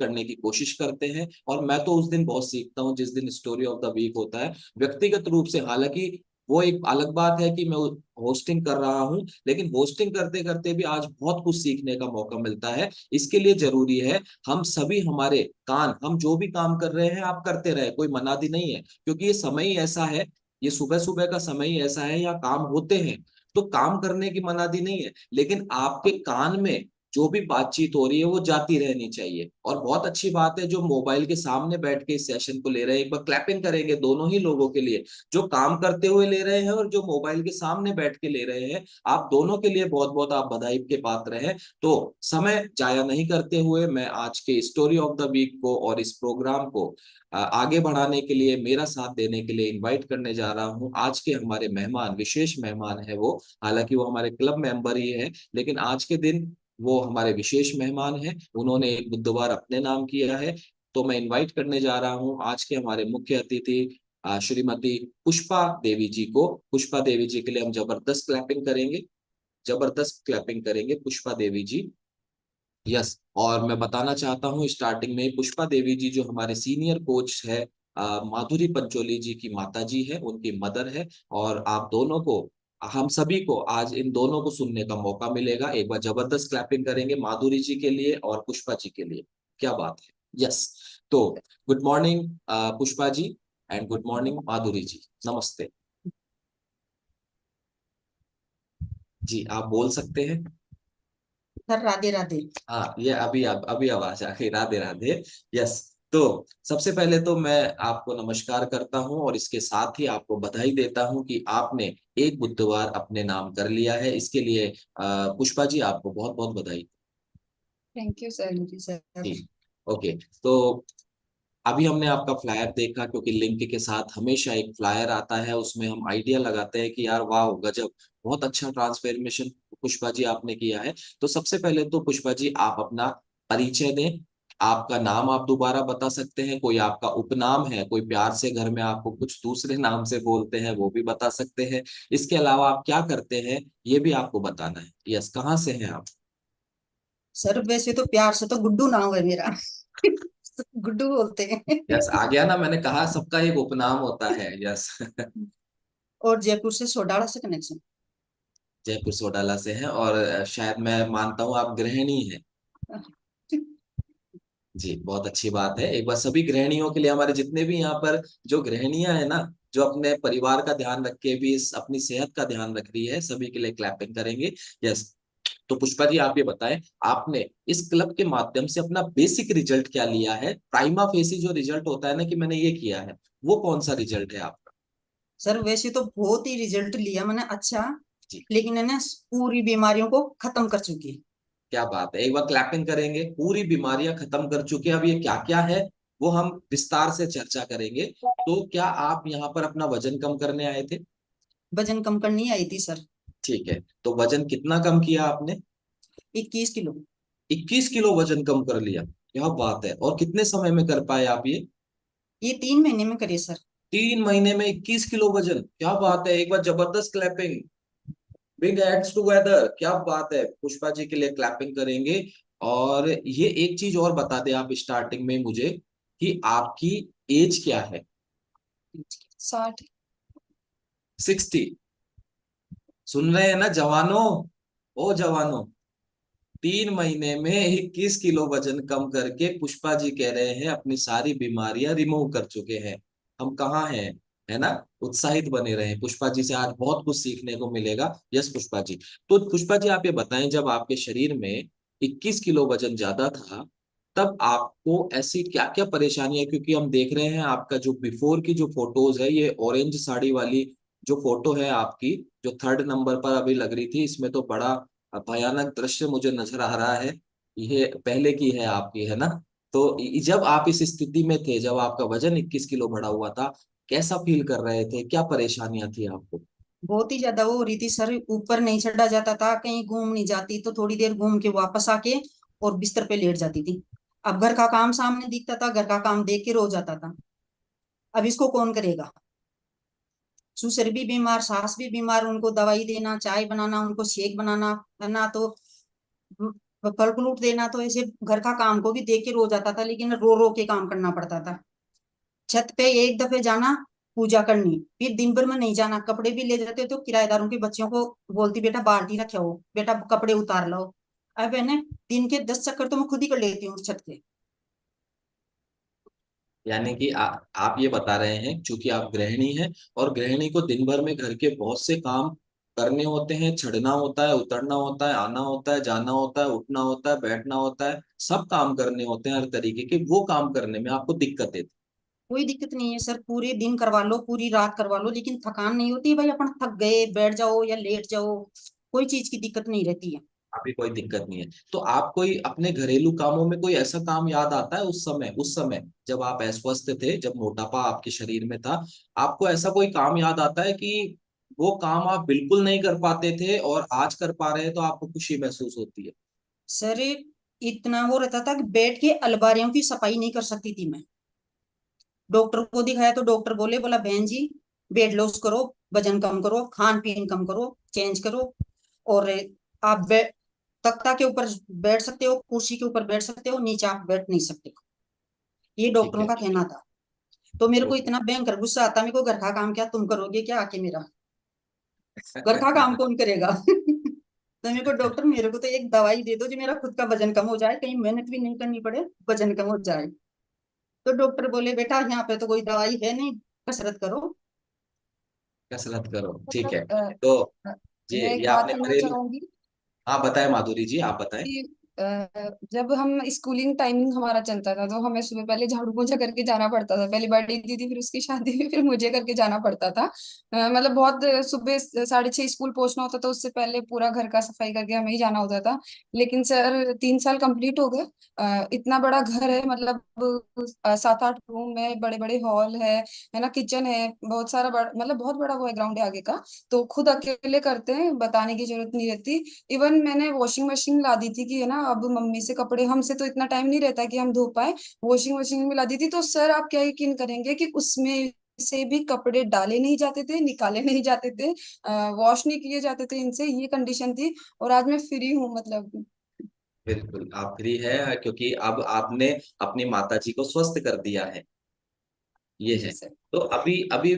करने की कोशिश करते हैं। और मैं तो उस दिन बहुत सीखता हूँ जिस दिन स्टोरी ऑफ द वीक होता है व्यक्तिगत रूप से। हालांकि वो एक अलग बात है कि मैं होस्टिंग कर रहा हूँ, लेकिन होस्टिंग करते करते भी आज बहुत कुछ सीखने का मौका मिलता है। इसके लिए जरूरी है हम सभी, हमारे कान, हम जो भी काम कर रहे हैं आप करते रहे, कोई मनादी नहीं है, क्योंकि ये समय ही ऐसा है, ये सुबह सुबह का समय ही ऐसा है, या काम होते हैं तो काम करने की मनादी नहीं है, लेकिन आपके कान में जो भी बातचीत हो रही है वो जाती रहनी चाहिए। और बहुत अच्छी बात है जो मोबाइल के सामने बैठ के इस सेशन को ले रहे हैं, एक बार क्लैपिंग करेंगे दोनों ही लोगों के लिए, जो काम करते हुए ले रहे हैं और जो मोबाइल के सामने बैठ के ले रहे हैं, आप दोनों के लिए बहुत बहुत आप बधाई के पात्र हैं। तो समय जाया नहीं करते हुए मैं आज के स्टोरी ऑफ द वीक को और इस प्रोग्राम को आगे बढ़ाने के लिए, मेरा साथ देने के लिए इनवाइट करने जा रहा हूं आज के हमारे मेहमान, विशेष मेहमान है वो, हालांकि वो हमारे क्लब मेंबर ही है, लेकिन आज के दिन वो हमारे विशेष मेहमान हैं, उन्होंने एक बुधवार अपने नाम किया है। तो मैं इनवाइट करने जा रहा हूं आज के हमारे मुख्य अतिथि श्रीमती पुष्पा देवी जी को। पुष्पा देवी जी के लिए हम जबरदस्त क्लैपिंग करेंगे, जबरदस्त क्लैपिंग करेंगे पुष्पा देवी जी। यस। और मैं बताना चाहता हूँ स्टार्टिंग में, पुष्पा देवी जी जो हमारे सीनियर कोच है, माधुरी पंचोली जी की माता जी है, उनकी मदर है। और आप दोनों को, हम सभी को आज इन दोनों को सुनने का मौका मिलेगा। एक बार जबरदस्त क्लैपिंग करेंगे माधुरी जी के लिए और पुष्पा जी के लिए। क्या बात है। यस। तो good morning Pushpa ji, and good morning Madhuri ji. नमस्ते जी, आप बोल सकते हैं। सर राधे राधे। हाँ, ये अभी आवाज आ गई, राधे राधे। यस। तो सबसे पहले तो मैं आपको नमस्कार करता हूं और इसके साथ ही आपको बधाई देता हूं कि आपने एक बुधवार अपने नाम कर लिया है। इसके लिए पुष्पा जी आपको बहुत बहुत बधाई। Thank you sir. जी सर। जी। ओके। तो अभी हमने आपका फ्लायर देखा, क्योंकि लिंक के साथ हमेशा एक फ्लायर आता है, उसमें हम आइडिया लगाते हैं कि यार वाह गजब, बहुत अच्छा ट्रांसफॉर्मेशन पुष्पा जी आपने किया है। तो सबसे पहले तो पुष्पा जी आप अपना परिचय दें। आपका नाम आप दोबारा बता सकते हैं, कोई आपका उपनाम है, कोई प्यार से घर में आपको कुछ दूसरे नाम से बोलते हैं वो भी बता सकते हैं। इसके अलावा आप क्या करते हैं ये भी आपको बताना है। यस, कहाँ से हैं आप। सर वैसे तो प्यार से तो गुड्डू नाम है मेरा। गुड्डू बोलते हैं। यस, आ गया ना, मैंने कहा सबका एक उपनाम होता है। यस। और जयपुर से सोडाला से कनेक्शन। जयपुर सोडाला से हैं, और शायद मैं मानता हूँ आप गृहिणी हैं। जी, बहुत अच्छी बात है। एक बार सभी गृहिणियों के लिए, हमारे जितने भी यहाँ पर जो गृहिणियां हैं ना, जो अपने परिवार का ध्यान रख के भी अपनी सेहत का ध्यान रख रही है, सभी के लिए क्लैपिंग करेंगे। यस। तो पुष्पा जी आप ये बताएं, आपने इस क्लब के माध्यम से अपना बेसिक रिजल्ट क्या लिया है, प्राइमा फेसी जो रिजल्ट होता है ना कि मैंने ये किया है, वो कौन सा रिजल्ट है आपका। सर वैसे तो बहुत ही रिजल्ट लिया मैंने अच्छा, जी। लेकिन है ना पूरी बीमारियों को खत्म कर चुकी है। क्या बात है, एक बार क्लैपिंग करेंगे। पूरी बीमारियां खत्म कर चुके हैं, अब ये क्या क्या है वो हम विस्तार से चर्चा करेंगे। तो क्या आप यहाँ पर अपना वजन कम करने आए थे। वजन कम करनी आई थी सर। ठीक है, तो वजन कितना कम किया आपने। 21 किलो। 21 किलो वजन कम कर लिया, क्या बात है। और कितने समय में कर पाए आप ये। ये 3 महीने में करे सर। 3 महीने में 21 किलो वजन, क्या बात है। एक बार जबरदस्त क्लैपिंग, बिग हैंड्स टुगेदर, क्या बात है। पुष्पा जी के लिए क्लैपिंग करेंगे। और ये एक चीज और बता दें आप स्टार्टिंग में मुझे, कि आपकी एज क्या है। 60। 60। सुन रहे हैं ना जवानों, ओ जवानों। 3 महीने में 21 किलो वजन कम करके पुष्पा जी कह रहे हैं अपनी सारी बीमारियां रिमूव कर चुके हैं। हम कहाँ हैं, है ना। उत्साहित बने रहे, पुष्पा जी से आज बहुत कुछ सीखने को मिलेगा। यस पुष्पा जी। तो पुष्पा जी आप ये बताएं, जब आपके शरीर में 21 किलो वजन ज्यादा था, तब आपको ऐसी क्या क्या परेशानियां, क्योंकि हम देख रहे हैं आपका जो बिफोर की जो फोटोज है, ये ऑरेंज साड़ी वाली जो फोटो है आपकी, जो 3rd नंबर पर अभी लग रही थी, इसमें तो बड़ा भयानक दृश्य मुझे नजर आ रहा है। ये पहले की है आपकी, है ना। तो जब आप इस स्थिति में थे, जब आपका वजन 21 किलो बढ़ा हुआ था, कैसा फील कर रहे थे, क्या परेशानियां थी आपको। बहुत ही ज्यादा वो हो रही थी सर, ऊपर नहीं चढ़ा जाता था, कहीं घूम नहीं जाती तो थोड़ी देर घूम के वापस आके और बिस्तर पे लेट जाती थी। अब घर का काम सामने दिखता था, घर का काम देख के रो जाता था। अब इसको कौन करेगा। ससुर भी बीमार, सास भी बीमार, उनको दवाई देना, चाय बनाना, उनको शेक बनाना करना, तो फल फ्रूट देना तो ऐसे घर का काम को भी देख के रो जाता था, लेकिन रो रो के काम करना पड़ता था। छत पे एक दफे जाना, पूजा करनी, फिर दिन भर में नहीं जाना। कपड़े भी ले जाते तो किराएदारों के बच्चों को बोलती बेटा बाल्टी रखे हो, बेटा कपड़े उतार लो। अब है ना, दिन के 10 चक्कर तो मैं खुद ही कर लेती हूँ छत के। यानी कि आप ये बता रहे हैं, चूंकि आप गृहिणी हैं और गृहिणी को दिन भर में घर के बहुत से काम करने होते हैं, चढ़ना होता है, उतरना होता है, आना होता है, जाना होता है, उठना होता है, बैठना होता है, सब काम करने होते हैं हर तरीके के, वो काम करने में आपको दिक्कत है। कोई दिक्कत नहीं है सर, पूरे दिन करवा लो, पूरी रात करवा लो, लेकिन थकान नहीं होती भाई। अपन थक गए, बैठ जाओ या लेट जाओ, कोई चीज की दिक्कत नहीं रहती है। अभी कोई दिक्कत नहीं है। तो आप कोई अपने घरेलू कामों में कोई ऐसा काम याद आता है उस समय जब आप अस्वस्थ थे, जब मोटापा आपके शरीर में था, आपको ऐसा कोई काम याद आता है कि वो काम आप बिल्कुल नहीं कर पाते थे और आज कर पा रहे हैं तो आपको खुशी महसूस होती है? सर इतना वो रहता था कि बेड के अलमारियों की सफाई नहीं कर सकती थी मैं। डॉक्टर को दिखाया तो डॉक्टर बोला बहन जी वेट लॉस करो, वजन कम करो, खान पीन कम करो, चेंज करो, और आप तख्ता के ऊपर बैठ सकते हो, कुर्सी के ऊपर बैठ सकते हो, नीचे आप बैठ नहीं सकते। ये ठीक डॉक्टरों है। का कहना था। तो मेरे को ओके। इतना भयंकर गुस्सा आता, मेरे को घर का काम क्या तुम करोगे क्या आके मेरा? घर का काम कौन करेगा? तो मेरे को डॉक्टर, मेरे को तो एक दवाई दे दो जो मेरा खुद का वजन कम हो जाए, कहीं मेहनत भी नहीं करनी पड़े, वजन कम हो जाए। तो डॉक्टर बोले बेटा यहाँ पे तो कोई दवाई है नहीं, कसरत करो। कसरत करो, ठीक है। मतलब तो अ, जी, मैं ये एक बात आपने करना घरेलू। चाहूंगी हाँ बताएं माधुरी जी, आप बताएं। कि जब हम स्कूलिंग टाइमिंग हमारा चलता था तो हमें सुबह पहले झाड़ू पोछा करके जाना पड़ता था। पहले बड़ी दीदी, फिर उसकी शादी हुई, फिर मुझे करके जाना पड़ता था। मतलब बहुत सुबह 6:30 स्कूल पहुंचना होता था, उससे पहले पूरा घर का सफाई करके हमें ही जाना होता था। लेकिन सर 3 साल कंप्लीट हो गए। इतना बड़ा घर है, मतलब 7-8 रूम है, बड़े बड़े हॉल है ना, किचन है, बहुत सारा मतलब बहुत बड़ा वो है, ग्राउंड है आगे का। तो खुद अकेले करते हैं, बताने की जरूरत नहीं रहती। इवन मैंने वॉशिंग मशीन ला दी थी कि है ना, अब मम्मी से कपड़े, हमसे तो इतना टाइम नहीं रहता कि हम धो पाए। वॉशिंग मशीन में ला दी थी, तो सर आप क्या यकीन करेंगे कि उसमें से भी कपड़े डाले नहीं जाते थे, निकाले नहीं जाते थे, वॉश नहीं किए जाते थे इनसे, ये कंडीशन थी। और आज मैं फ्री हूँ मतलब। बिल्कुल आप फ्री है, क्योंकि अब आपने अपनी माता जी को स्वस्थ कर दिया है, ये जी है। सर। तो अभी अभी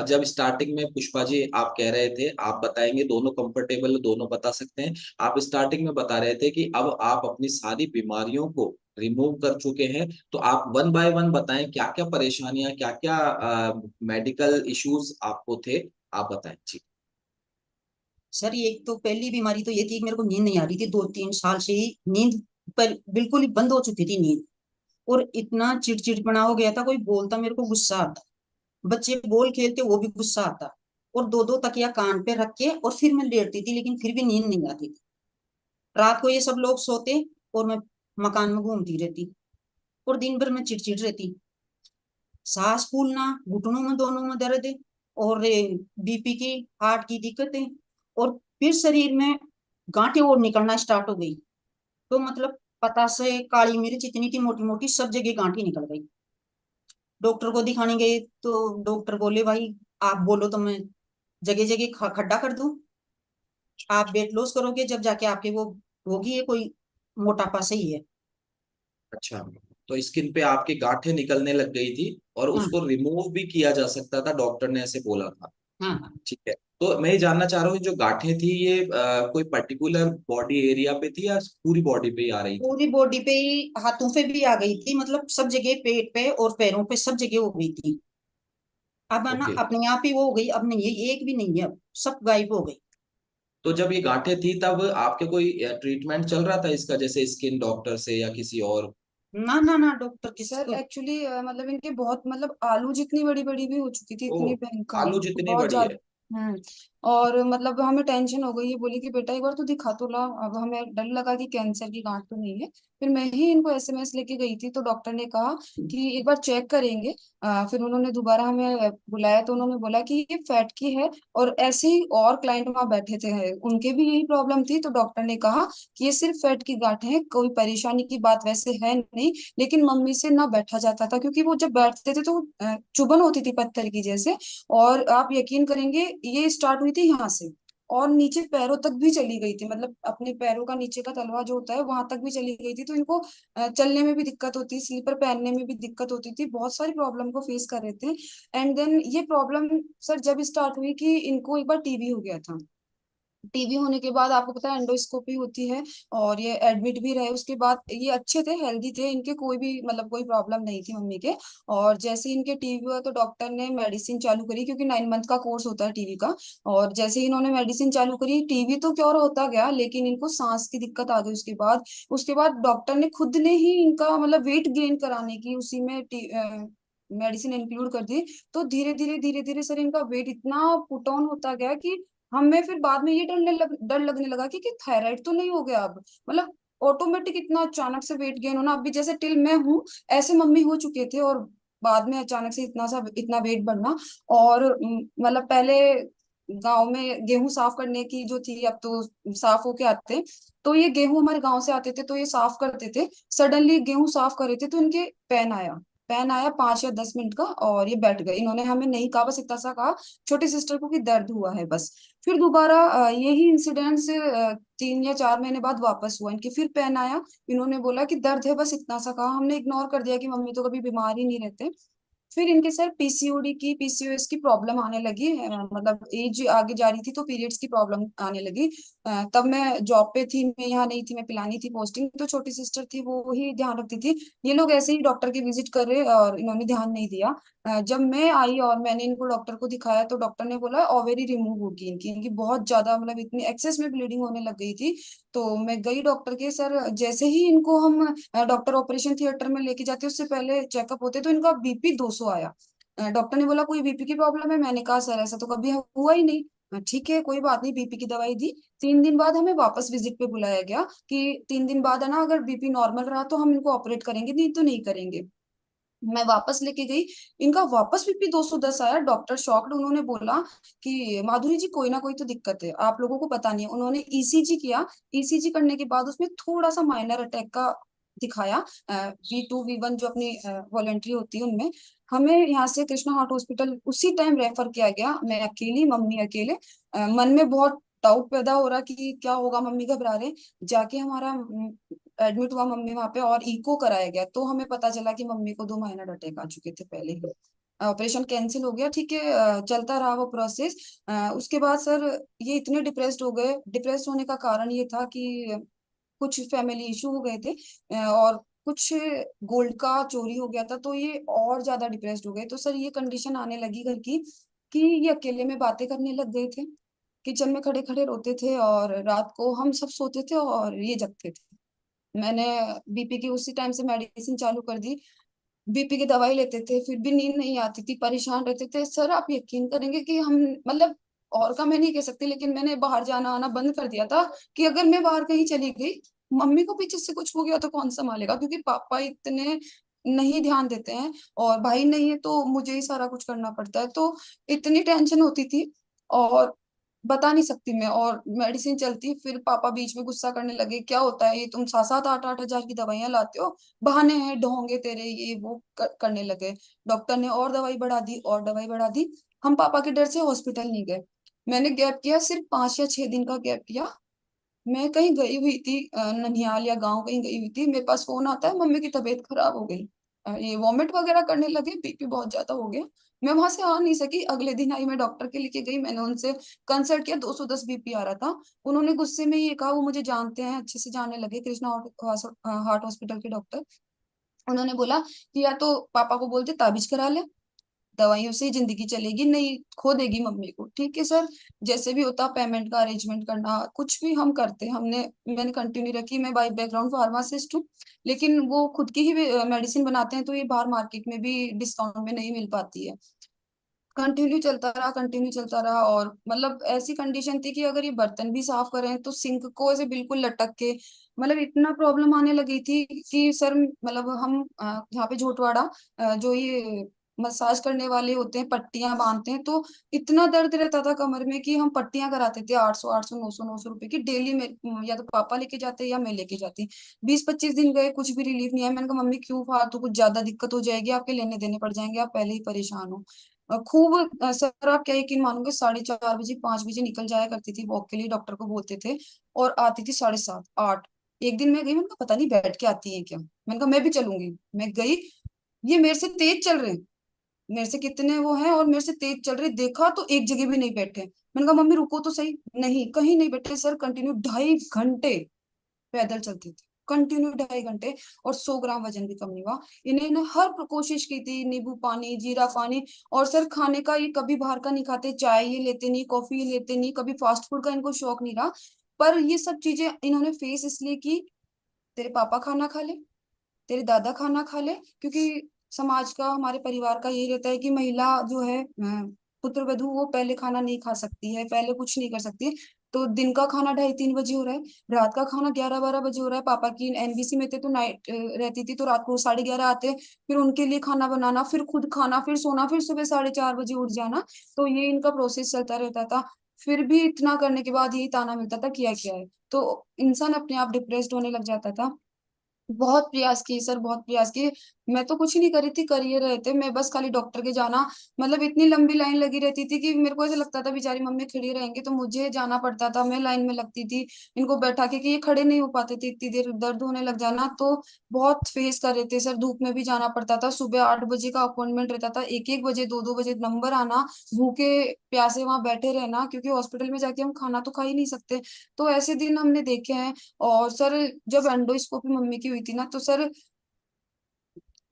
जब स्टार्टिंग में पुष्पा जी आप कह रहे थे, आप बताएंगे, दोनों कंफर्टेबल, दोनों बता सकते हैं। आप स्टार्टिंग में बता रहे थे कि अब आप अपनी सारी बीमारियों को रिमूव कर चुके हैं, तो आप वन बाय वन बताएं क्या क्या परेशानियां, क्या क्या मेडिकल इश्यूज आपको थे, आप बताएं जी। सर एक तो पहली बीमारी तो ये थी कि मेरे को नींद नहीं आ रही थी, 2-3 साल से ही नींद पर बिल्कुल ही बंद हो चुकी थी नींद। और इतना चिड़चिड़पना हो गया था, कोई बोलता मेरे को गुस्सा आता, बच्चे बोल खेलते वो भी गुस्सा आता। और दो दो तकिया कान पे रख के और फिर मैं लेटती थी, लेकिन फिर भी नींद नहीं आती थी। रात को ये सब लोग सोते और मैं मकान में घूमती रहती, और दिन भर मैं चिड़चिड़ रहती। सांस फूलना, घुटनों में दोनों में दर्द, और बीपी की, हार्ट की दिक्कतें, और फिर शरीर में गांठें और निकलना स्टार्ट हो गई। तो मतलब पता से काली मिर्च इतनी थी मोटी मोटी, सब जगह गांठी निकल गई। डॉक्टर को दिखाने गए तो डॉक्टर बोले भाई आप बोलो तो मैं जगह जगह खड्डा कर दूं, आप वेट लॉस करोगे जब जाके आपके वो होगी, ये कोई मोटापा सही है। अच्छा, तो स्किन पे आपकी गांठें निकलने लग गई थी और हाँ उसको रिमूव भी किया जा सकता था, डॉक्टर ने ऐसे बोला था? हाँ हाँ। ठीक है। तो मैं ये जानना चाह रहा हूँ, जो गांठें थी ये कोई पर्टिकुलर बॉडी एरिया पे थी या पूरी बॉडी पे ही आ रही थी? पूरी बॉडी पे ही, हाथों पे भी आ गई थी, मतलब सब जगह, पेट पे और पैरों पे सब जगह हो गई थी। अब है ना ओके। अपने आप ही वो हो गई, अब नहीं है, एक भी नहीं है, अब सब गायब हो गई। तो जब ये गांठें थी तब आपके कोई ट्रीटमेंट चल रहा था इसका, जैसे स्किन डॉक्टर से या किसी और? ना ना ना, डॉक्टर किस सर एक्चुअली मतलब इनके बहुत, मतलब आलू जितनी बड़ी बड़ी भी हो चुकी थी, ओ, इतनी भयंकर, आलू जितनी बहुत बड़ी है? ज्यादा। हम्म। और मतलब हमें टेंशन हो गई, ये बोली कि बेटा एक बार तो दिखा तो ला। अब हमें डर लगा कि कैंसर की गांठ तो नहीं है। फिर मैं ही इनको एसएमएस लेके गई थी, तो डॉक्टर ने कहा कि एक बार चेक करेंगे। फिर उन्होंने दोबारा हमें बुलाया, तो उन्होंने बोला कि ये फैट की है। और ऐसे ही और क्लाइंट वहां बैठे थे, उनके भी यही प्रॉब्लम थी, तो डॉक्टर ने कहा कि ये सिर्फ फैट की गांठ है, कोई परेशानी की बात वैसे है नहीं। लेकिन मम्मी से ना बैठा जाता था, क्योंकि वो जब बैठते थे तो चुभन होती थी पत्थर की जैसे। और आप यकीन करेंगे ये स्टार्ट हुई थी यहाँ से। और नीचे पैरों तक भी चली गई थी, मतलब अपने पैरों का नीचे का तलवा जो होता है वहां तक भी चली गई थी। तो इनको चलने में भी दिक्कत होती, स्लीपर पहनने में भी दिक्कत होती थी, बहुत सारी प्रॉब्लम को फेस कर रहे थे। एंड देन ये प्रॉब्लम सर जब स्टार्ट हुई कि इनको एक बार टीबी हो गया था। टीबी होने के बाद आपको पता है एंडोस्कोपी होती है, और ये एडमिट भी रहे। उसके बाद ये अच्छे थे, हेल्दी थे, इनके कोई भी मतलब कोई प्रॉब्लम नहीं थी मम्मी के। और जैसे ही इनके टीबी हुआ तो डॉक्टर ने मेडिसिन चालू करी, क्योंकि 9 मंथ का कोर्स होता है टीबी का। और जैसे ही इन्होंने मेडिसिन चालू करी, टीबी तो क्योर होता गया, लेकिन इनको सांस की दिक्कत आ गई। उसके बाद डॉक्टर ने खुद ने ही इनका मतलब वेट गेन कराने की उसी में मेडिसिन इंक्लूड कर दी। तो धीरे धीरे सर इनका वेट इतना पुट ऑन होता गया कि हमें फिर बाद में ये डर लगने लगा कि थायराइड तो नहीं हो गया अब, मतलब ऑटोमेटिक इतना अचानक से वेट गेन होना। अभी जैसे टिल मैं हूँ ऐसे मम्मी हो चुके थे, और बाद में अचानक से इतना वेट बढ़ना। और मतलब पहले गांव में गेहूं साफ करने की जो थी, अब तो साफ होके आते। तो ये गेहूं हमारे गांव से आते थे तो ये साफ करते थे। सडनली गेहूं साफ कर रहे थे तो इनके पैन आया 5 या 10 मिनट का, और ये बैठ गए। इन्होंने हमें नहीं कहा, बस इतना सा कहा छोटी सिस्टर को कि दर्द हुआ है बस। फिर दोबारा यही इंसिडेंट्स 3 या 4 महीने बाद वापस हुआ, इनके फिर पेन आया। इन्होंने बोला कि दर्द है, बस इतना सा कहा। हमने इग्नोर कर दिया कि मम्मी तो कभी बीमार ही नहीं रहते। फिर इनके सर पीसीओडी की पीसीओएस की प्रॉब्लम आने लगी। मतलब एज आगे जा रही थी तो पीरियड्स की प्रॉब्लम आने लगी। तब मैं जॉब पे थी, मैं यहाँ नहीं थी, मैं पिलानी थी पोस्टिंग, तो छोटी सिस्टर थी वो ही ध्यान रखती थी। ये लोग ऐसे ही डॉक्टर की विजिट कर रहे और इन्होंने ध्यान नहीं दिया। जब मैं आई और मैंने इनको डॉक्टर को दिखाया तो डॉक्टर ने बोला ओवेरी रिमूव होगी इनकी बहुत ज्यादा, मतलब इतनी एक्सेस में ब्लीडिंग होने लग गई थी। तो मैं गई डॉक्टर के। सर जैसे ही इनको हम डॉक्टर ऑपरेशन थिएटर में लेके जाते उससे पहले चेकअप होते तो इनका बीपी 200 आया। डॉक्टर ने बोला कोई बीपी की प्रॉब्लम है? मैंने कहा सर ऐसा तो कभी हुआ ही नहीं। ठीक है कोई बात नहीं, बीपी की दवाई दी। 3 दिन बाद हमें वापस विजिट पे बुलाया गया कि 3 दिन बाद है ना, अगर बीपी नॉर्मल रहा तो हम इनको ऑपरेट करेंगे, नहीं तो नहीं करेंगे। मैं वापस लेके गई, इनका वापस बीपी 210 आया। डॉक्टर शॉक्ड, उन्होंने बोला कि माधुरी जी कोई ना कोई तो दिक्कत है, आप लोगों को पता नहीं है। उन्होंने ईसीजी किया। ईसीजी करने के बाद उसमें थोड़ा सा माइनर अटैक का दिखाया। V2 V1 जो अपनी वॉलेंट्री होती है उनमें। हमें यहाँ से कृष्णा हार्ट हॉस्पिटल उसी टाइम रेफर किया गया। मैं अकेली, मम्मी अकेले। मन में बहुत डाउट पैदा हो रहा कि क्या होगा, मम्मी घबरा रहे। जाके हमारा एडमिट हुआ मम्मी वहां पे, और इको कराया गया तो हमें पता चला कि मम्मी को 2 माइनर अटैक आ चुके थे पहले ही। ऑपरेशन कैंसिल हो गया, ठीक है। चलता रहा वो प्रोसेस। उसके बाद सर ये इतने डिप्रेस्ड हो गए। डिप्रेस्ड होने का कारण ये था कि कुछ फैमिली इशू हो गए थे, और कुछ गोल्ड का चोरी हो गया था, तो ये और ज्यादा डिप्रेस्ड हो गए। तो सर ये कंडीशन आने लगी घर की कि ये अकेले में बातें करने लग गए थे। किचन में खड़े खड़े रोते थे, और रात को हम सब सोते थे और ये जगते थे। मैंने बीपी की उसी टाइम से मेडिसिन चालू कर दी। बीपी की दवाई लेते थे फिर भी नींद नहीं आती थी, परेशान रहते थे। सर आप यकीन करेंगे कि हम मतलब और का मैं नहीं कह सकती, लेकिन मैंने बाहर जाना आना बंद कर दिया था कि अगर मैं बाहर कहीं चली गई, मम्मी को पीछे से कुछ हो गया तो कौन संभालेगा, क्योंकि पापा इतने नहीं ध्यान देते हैं, और भाई नहीं है तो मुझे ही सारा कुछ करना पड़ता है। तो इतनी टेंशन होती थी, और बता नहीं सकती मैं। और मेडिसिन चलती, फिर पापा बीच में गुस्सा करने लगे, क्या होता है ये तुम 7-7 8-8 हजार की दवाइयां लाते हो, बहाने हैं ढोंगे तेरे, ये वो करने लगे। डॉक्टर ने और दवाई बढ़ा दी और दवाई बढ़ा दी। हम पापा के डर से हॉस्पिटल नहीं गए। मैंने गैप किया, सिर्फ 5 या 6 दिन का गैप किया। मैं कहीं गई हुई थी, ननिहाल या गांव कहीं गई हुई थी, मेरे पास फोन आता है मम्मी की तबीयत खराब हो गई, ये वॉमिट वगैरह करने लगे, बीपी बहुत ज्यादा हो गया। मैं वहां से आ नहीं सकी। अगले दिन आई, मैं डॉक्टर के लेके गई, मैंने उनसे कंसल्ट किया, 210 बीपी आ रहा था। उन्होंने गुस्से में ये कहा, वो मुझे जानते हैं, अच्छे से जानने लगे, कृष्णा हार्ट हॉस्पिटल के डॉक्टर। उन्होंने बोला कि या तो पापा को बोलते ताबीज करा ले, दवाइयों से ही जिंदगी चलेगी, नहीं खो देगी मम्मी को। ठीक है सर, जैसे भी होता पेमेंट का अरेंजमेंट करना कुछ भी हम करते, मैंने कंटिन्यू रखी। मैं बाई बैकग्राउंड फार्मासिस्ट हूँ, लेकिन वो खुद की ही मेडिसिन बनाते हैं तो ये बाहर मार्केट में भी डिस्काउंट में नहीं मिल पाती है। कंटिन्यू चलता रहा, कंटिन्यू चलता रहा। और मतलब ऐसी कंडीशन थी कि अगर ये बर्तन भी साफ करें तो सिंक को ऐसे बिल्कुल लटक के, मतलब इतना प्रॉब्लम आने लगी थी कि सर मतलब हम यहाँ पे झोटवाड़ा जो ये मसाज करने वाले होते हैं पट्टियां बांधते हैं, तो इतना दर्द रहता था कमर में कि हम पट्टियां कराते थे 800 800 900 900 रुपए की डेली में। या तो पापा लेके जाते या मैं लेके जाती। 20-25 दिन गए, कुछ भी रिलीफ नहीं आया। मैंने कहा मम्मी क्यों फालतू, कुछ ज्यादा दिक्कत हो जाएगी, आपके लेने देने पड़ जाएंगे, आप पहले ही परेशान हो। खूब सर आप क्या यकीन मानोगे, 4:30 बजे 5 बजे निकल जाया करती थी वॉक के लिए, डॉक्टर को बोलते थे, और आती थी 7:30 8। एक दिन मैं गई, मैंने कहा पता नहीं बैठ के आती है क्या, मैंने कहा मैं भी चलूंगी। मैं गई, ये मेरे से तेज चल रहे हैं, मेरे से कितने वो हैं और मेरे से तेज चल रहे, देखा तो एक जगह भी नहीं बैठे। मैंने कहा मम्मी रुको तो सही, नहीं कहीं नहीं बैठे सर, कंटिन्यू 2.5 घंटे पैदल चलती थी, कंटिन्यू 2.5 घंटे, और 100 ग्राम वजन भी कम नहीं हुआ। इन्हें ना हर कोशिश की थी, नींबू पानी जीरा पानी, और सर खाने का ये कभी बाहर का नहीं खाते, चाय ये लेते नहीं, कॉफी ये लेते नहीं, कभी फास्ट फूड का इनको शौक नहीं रहा। पर ये सब चीजें इन्होंने फेस इसलिए की, तेरे पापा खाना खा ले, तेरे दादा खाना खा ले, क्योंकि समाज का हमारे परिवार का यही रहता है कि महिला जो है पुत्र वधू, वो पहले खाना नहीं खा सकती है, पहले कुछ नहीं कर सकती है। तो दिन का खाना 2:30 3 बजे हो रहा है, रात का खाना 11 12 बजे हो रहा है। पापा की एनबीसी में थे तो नाइट रहती थी, तो रात को 11:30 आते, फिर उनके लिए खाना बनाना, फिर खुद खाना, फिर सोना, फिर सुबह 4:30 बजे उठ जाना। तो ये इनका प्रोसेस चलता रहता था। फिर भी इतना करने के बाद यही ताना मिलता था, किया क्या है, तो इंसान अपने आप डिप्रेस्ड होने लग जाता था। बहुत प्रयास किए सर, बहुत प्रयास किए। मैं तो कुछ नहीं करी थी, कर ये रहे थे, मैं बस खाली डॉक्टर के जाना, मतलब इतनी लंबी लाइन लगी रहती थी कि मेरे को ऐसा लगता था बेचारी मम्मी खड़ी रहेंगी, तो मुझे जाना पड़ता था, मैं लाइन में लगती थी इनको बैठा के, कि ये खड़े नहीं हो पाते थे इतनी देर, दर्द होने लग जाना। तो बहुत फेस कर रहे थे सर, धूप में भी जाना पड़ता था, सुबह 8 बजे का अपॉइंटमेंट रहता था, 1 1 बजे 2 2 बजे नंबर आना, भूखे प्यासे वहां बैठे रहना, क्योंकि हॉस्पिटल में जाके हम खाना तो खा ही नहीं सकते। तो ऐसे दिन हमने देखे हैं। और सर जब एंडोस्कोपी मम्मी की हुई थी ना, तो सर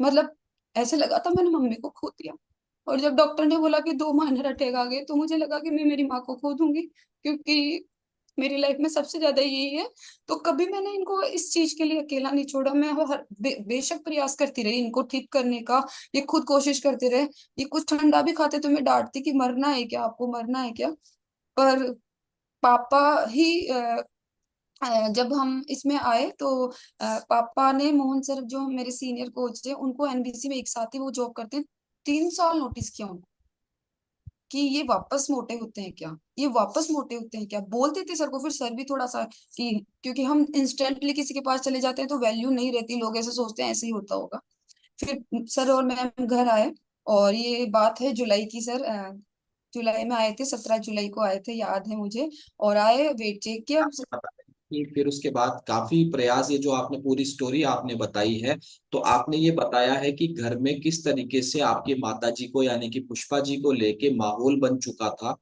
मतलब ऐसे लगा था मैंने मम्मी को खो दिया। और जब डॉक्टर ने बोला कि 2 महीने रटेगा आगे, तो मुझे लगा कि मैं मेरी माँ को खो दूंगी, क्योंकि मेरी लाइफ में सबसे ज्यादा यही है। तो कभी मैंने इनको इस चीज के लिए अकेला नहीं छोड़ा, मैं वो हर बेशक प्रयास करती रही इनको ठीक करने का, ये खुद कोशिश करते रहे। ये कुछ ठंडा भी खाते तो मैं डांटती कि मरना है क्या, आपको मरना है क्या। पर पापा ही जब हम इसमें आए तो पापा ने, मोहन सर जो मेरे सीनियर कोच थे, उनको एनबीसी में एक साथ ही वो जॉब करते हैं, 3 साल नोटिस किया उनको कि ये वापस मोटे होते हैं क्या, ये वापस मोटे होते हैं क्या, बोलते थे सर को। फिर सर भी थोड़ा सा कि क्योंकि हम इंस्टेंटली किसी के पास चले जाते हैं तो वैल्यू नहीं रहती, लोग ऐसे सोचते हैं ऐसे ही होता होगा। फिर सर और मैम घर आए, और ये बात है जुलाई की सर, जुलाई में आए थे, 17 जुलाई को आए थे, याद है मुझे। और आए, वेट चेक किया। आपने बताया कि फिर उसके बाद काफी प्रयास, ये जो आपने पूरी स्टोरी आपने बताई है, तो आपने ये बताया है कि घर में किस तरीके से आपकी माता जी को यानी कि पुष्पा जी को लेके माहौल बन चुका था,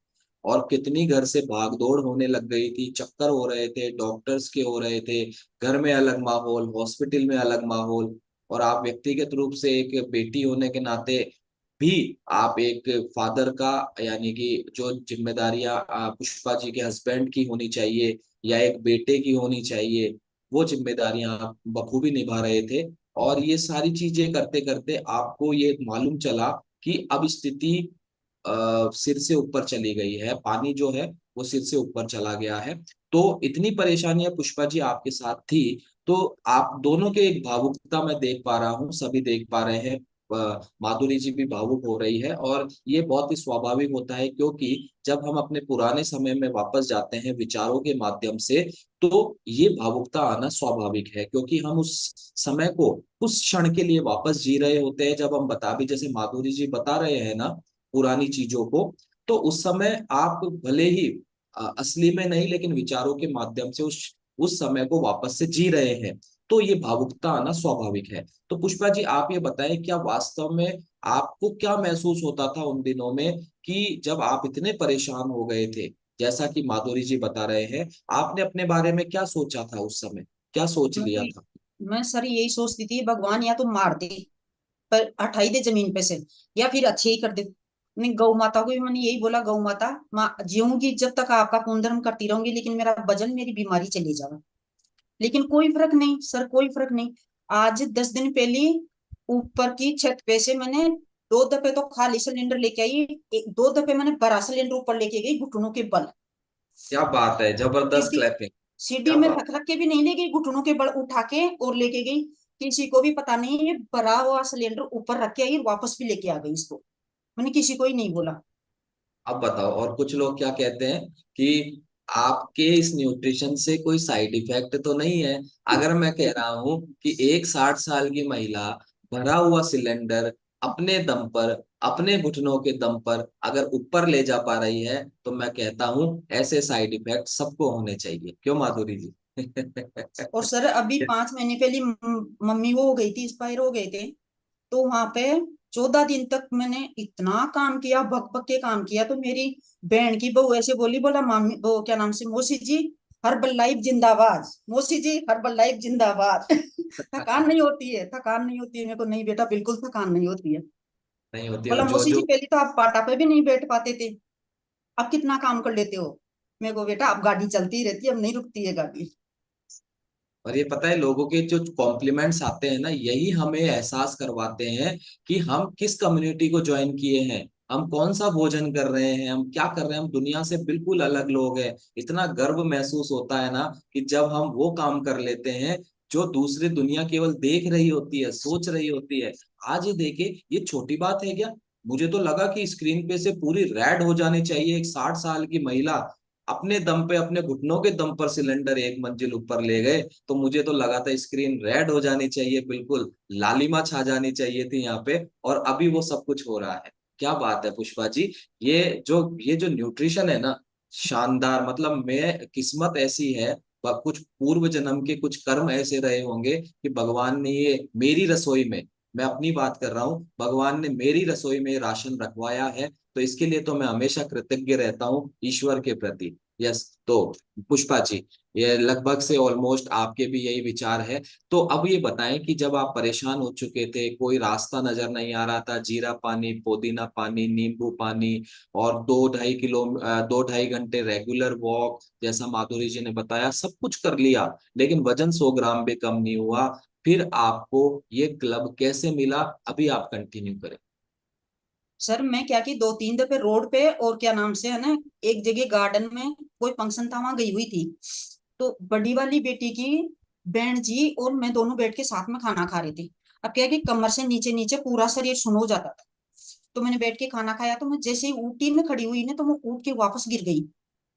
और कितनी घर से भागदौड़ होने लग गई थी, चक्कर हो रहे थे, डॉक्टर्स के हो रहे थे, घर में अलग माहौल, हॉस्पिटल में अलग माहौल, और आप व्यक्तिगत रूप से एक बेटी होने के नाते भी आप एक फादर का यानी कि जो जिम्मेदारियां पुष्पा जी के हस्बैंड की होनी चाहिए या एक बेटे की होनी चाहिए, वो जिम्मेदारियां आप बखूबी निभा रहे थे। और ये सारी चीजें करते करते आपको ये मालूम चला कि अब स्थिति सिर से ऊपर चली गई है, पानी जो है वो सिर से ऊपर चला गया है। तो इतनी परेशानियां पुष्पा जी आपके साथ थी, तो आप दोनों के एक भावुकता मैं देख पा रहा हूँ, सभी देख पा रहे हैं। माधुरी जी भी भावुक हो रही है, और ये बहुत ही स्वाभाविक होता है, क्योंकि जब हम अपने पुराने समय में वापस जाते हैं विचारों के माध्यम से, तो ये भावुकता आना स्वाभाविक है, क्योंकि हम उस समय को, उस क्षण के लिए वापस जी रहे होते हैं। जब हम बता भी, जैसे माधुरी जी बता रहे हैं ना पुरानी चीजों को, तो उस समय आप भले ही असली में नहीं लेकिन विचारों के माध्यम से उस समय को वापस से जी रहे हैं। तो ये भावुकता आना स्वाभाविक है। तो पुष्पा जी आप ये बताएं, क्या वास्तव में आपको क्या महसूस होता था उन दिनों में, कि जब आप इतने परेशान हो गए थे, जैसा कि माधुरी जी बता रहे हैं, आपने अपने बारे में क्या सोचा था उस समय, क्या सोच लिया था? मैं सर यही सोचती थी, भगवान या तो मार दे, पर हटाई दे जमीन पे से, या फिर अच्छे ही कर दे। मैं गौ माता को भी मैंने यही बोला, गौ माता माँ जीऊंगी जब तक आपका पुण्य धर्म करती रहूंगी, लेकिन मेरा वजन, मेरी बीमारी चली जाए। लेकिन कोई फर्क नहीं सर, कोई फर्क नहीं। आज 10 दिन पहले ऊपर की छत पे से मैंने 2 दफे तो खाली सिलेंडर लेके आई, 2 दफे मैंने बड़ा सिलेंडर ऊपर लेके गई घुटनों के बल। क्या बात है, जबरदस्त किसी क्लैपिंग। सीढ़ी क्या में बात। रख रख के भी नहीं ले गई, घुटनों के बल उठा के और लेके गई। किसी को भी पता नहीं, ये भरा हुआ सिलेंडर ऊपर रख के आई, वापस भी लेके आ गई इसको। मैंने किसी को ही नहीं बोला। अब बताओ, और कुछ लोग क्या कहते हैं कि आपके इस न्यूट्रिशन से कोई साइड इफेक्ट तो नहीं है? अगर मैं कह रहा हूं कि एक 60 साल की महिला भरा हुआ सिलेंडर अपने दम पर अपने घुटनों के दम पर अगर ऊपर ले जा पा रही है, तो मैं कहता हूं ऐसे साइड इफेक्ट सबको होने चाहिए। क्यों माधुरी जी? और सर अभी 5 महीने पहले मम्मी वो हो गई थी, एक्सपायर हो गए थे। तो वहां पे 14 दिन तक मैंने इतना काम किया, भग भग के काम किया। तो मेरी बहन की बहू ऐसे बोली, बोला मामी वो क्या नाम से, मौसी जी हर्बल लाइफ जिंदाबाद, मौसी जी हर्बल लाइफ जिंदाबाद। थकान नहीं होती है, थकान नहीं होती है। मेरे को नहीं बेटा, बिल्कुल थकान नहीं होती है। नहीं होती। और बोला जो मौसी जी जो पहले तो आप पाटा पे भी नहीं बैठ पाते थे, अब कितना काम कर लेते हो। मेरे को बेटा अब गाड़ी चलती रहती है, अब नहीं रुकती है गाड़ी। और ये पता है, लोगों के जो कॉम्प्लीमेंट्स आते हैं ना, यही हमें एहसास करवाते हैं कि हम किस कम्युनिटी को ज्वाइन किए हैं, हम कौन सा भोजन कर रहे हैं, हम क्या कर रहे हैं। हम दुनिया से बिल्कुल अलग लोग हैं। इतना गर्व महसूस होता है ना कि जब हम वो काम कर लेते हैं जो दूसरी दुनिया केवल देख रही होती है, सोच रही होती है। आज ये देखे, ये छोटी बात है क्या? मुझे तो लगा कि स्क्रीन पे से पूरी रेड हो जानी चाहिए। एक 60 साल की महिला अपने दम पे, अपने घुटनों के दम पर सिलेंडर 1 मंजिल ऊपर ले गए, तो मुझे तो लगा था स्क्रीन रेड हो जानी चाहिए, बिल्कुल लालिमा छा जानी चाहिए थी यहाँ पे। और अभी वो सब कुछ हो रहा है। क्या बात है पुष्पा जी! ये जो न्यूट्रिशन है ना, शानदार। मतलब मैं, किस्मत ऐसी है, कुछ पूर्व जन्म के कुछ कर्म ऐसे रहे होंगे कि भगवान ने ये मेरी रसोई में, मैं अपनी बात कर रहा हूँ, भगवान ने मेरी रसोई में राशन रखवाया है। तो इसके लिए तो मैं हमेशा कृतज्ञ रहता हूँ ईश्वर के प्रति। यस। तो पुष्पा जी, ये लगभग से ऑलमोस्ट आपके भी यही विचार है। तो अब ये बताएं कि जब आप परेशान हो चुके थे, कोई रास्ता नजर नहीं आ रहा था, जीरा पानी, पुदीना पानी, नींबू पानी, और 2-2.5 घंटे रेगुलर वॉक, जैसा माधुरी जी ने बताया, सब कुछ कर लिया, लेकिन वजन 100 ग्राम भी कम नहीं हुआ। फिर आपको ये क्लब कैसे मिला? अभी आप कंटिन्यू करें। सर मैं क्या की 2-3 दफे रोड पे और क्या नाम से है ना, एक जगह गार्डन में कोई फंक्शन था, वहां गई हुई थी। तो बड़ी वाली बेटी की बहन जी और मैं दोनों बैठ के साथ में खाना खा रहे थे। अब क्या है कि कमर से नीचे नीचे पूरा शरीर सुन हो जाता था। तो मैंने बैठ के खाना खाया, तो मैं जैसे ही ऊटी में खड़ी हुई ना, तो मैं उठ के वापस गिर गई।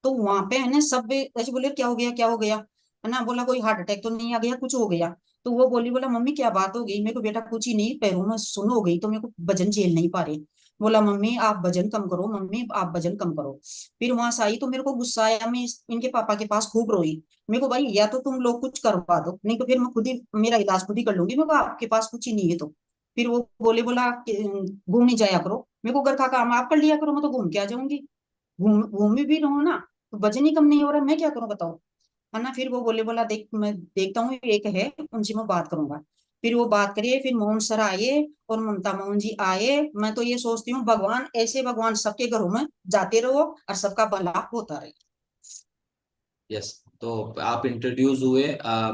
तो वहां पे है ना सब ऐसे बोले क्या हो गया, क्या हो गया, है ना। बोला कोई हार्ट अटैक तो नहीं आ गया, कुछ हो गया। तो वो बोली, बोला मम्मी क्या बात हो गई। मेरे को बेटा कुछ ही नहीं, पैरों में सुन हो गई, तो मेरे को वजन झेल नहीं पा रहे। बोला मम्मी आप वजन कम करो, मम्मी आप वजन कम करो। फिर वहां से आई तो मेरे को गुस्सा आया, मैं इनके पापा के पास खूब रोई। मेरे को भाई या तो तुम लोग कुछ करवा दो, नहीं तो फिर मैं खुद ही मेरा इलाज खुद ही कर लूंगी। मेरे को आपके पास कुछ ही नहीं है। तो फिर वो बोले, बोला घूम नहीं जाया करो, मेरे को घर का काम आप कर लिया करो, मैं तो घूम के आ जाऊंगी। घूम भी रहो ना, तो वजन ही कम नहीं हो रहा, मैं क्या करूं बताओ, है ना। फिर वो बोले, बोला देख मैं देखता हूँ एक है, उनसे मैं बात करूंगा। फिर वो बात करिए, फिर मोहन सर आए और ममता मोहन जी आए। मैं तो ये सोचती हूँ भगवान ऐसे भगवान सबके घरों में जाते रहो और सबका भला होता रहे। यस। तो आप इंट्रोड्यूस हुए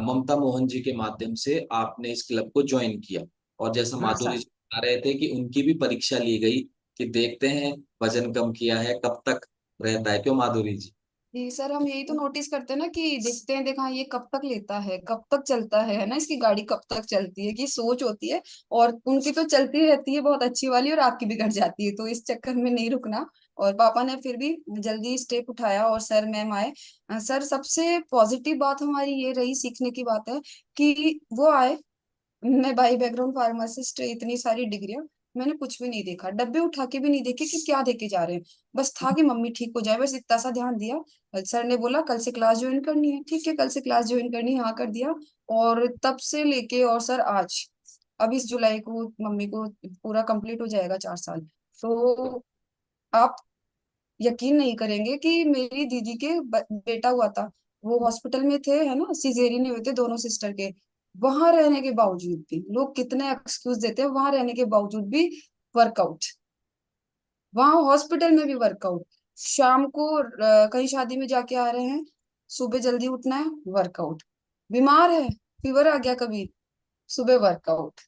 ममता मोहन जी के माध्यम से, आपने इस क्लब को ज्वाइन किया। और जैसा हाँ माधुरी सर। जी बता रहे थे कि उनकी भी परीक्षा ली गई कि देखते हैं वजन कम किया है कब तक रहता है। क्यों माधुरी जी? जी सर, हम यही तो नोटिस करते हैं ना कि देखते हैं, देखा ये कब तक लेता है, कब तक चलता है ना, इसकी गाड़ी कब तक चलती है, कि सोच होती है। और उनकी तो चलती रहती है बहुत अच्छी वाली, और आपकी बिगड़ जाती है, तो इस चक्कर में नहीं रुकना। और पापा ने फिर भी जल्दी स्टेप उठाया और सर मैम आए। सर सबसे पॉजिटिव बात हमारी ये रही, सीखने की बात है कि वो आए। मैं बाई बैकग्राउंड फार्मासिस्ट, इतनी सारी डिग्रियां, मैंने कुछ भी नहीं देखा, डब्बे उठा के भी नहीं देखे कि क्या देके जा रहे हैं। बस था कि मम्मी ठीक हो जाए, बस इतना सा ध्यान दिया। सर ने बोला कल से क्लास ज्वाइन करनी है, ठीक है कल से क्लास ज्वाइन करनी है, हाँ कर दिया। और तब से लेके और सर आज, अब इस जुलाई को मम्मी को पूरा कंप्लीट हो जाएगा 4 साल। तो आप यकीन नहीं करेंगे कि मेरी दीदी के बेटा हुआ था, वो हॉस्पिटल में थे, है ना, सिजेरियन हुए थे दोनों सिस्टर के। वहां रहने के बावजूद भी लोग कितने एक्सक्यूज देते हैं, वहां रहने के बावजूद भी वर्कआउट, वहां हॉस्पिटल में भी वर्कआउट। शाम को कहीं शादी में जाके आ रहे हैं, सुबह जल्दी उठना है, वर्कआउट। बीमार है, फीवर आ गया कभी, सुबह वर्कआउट।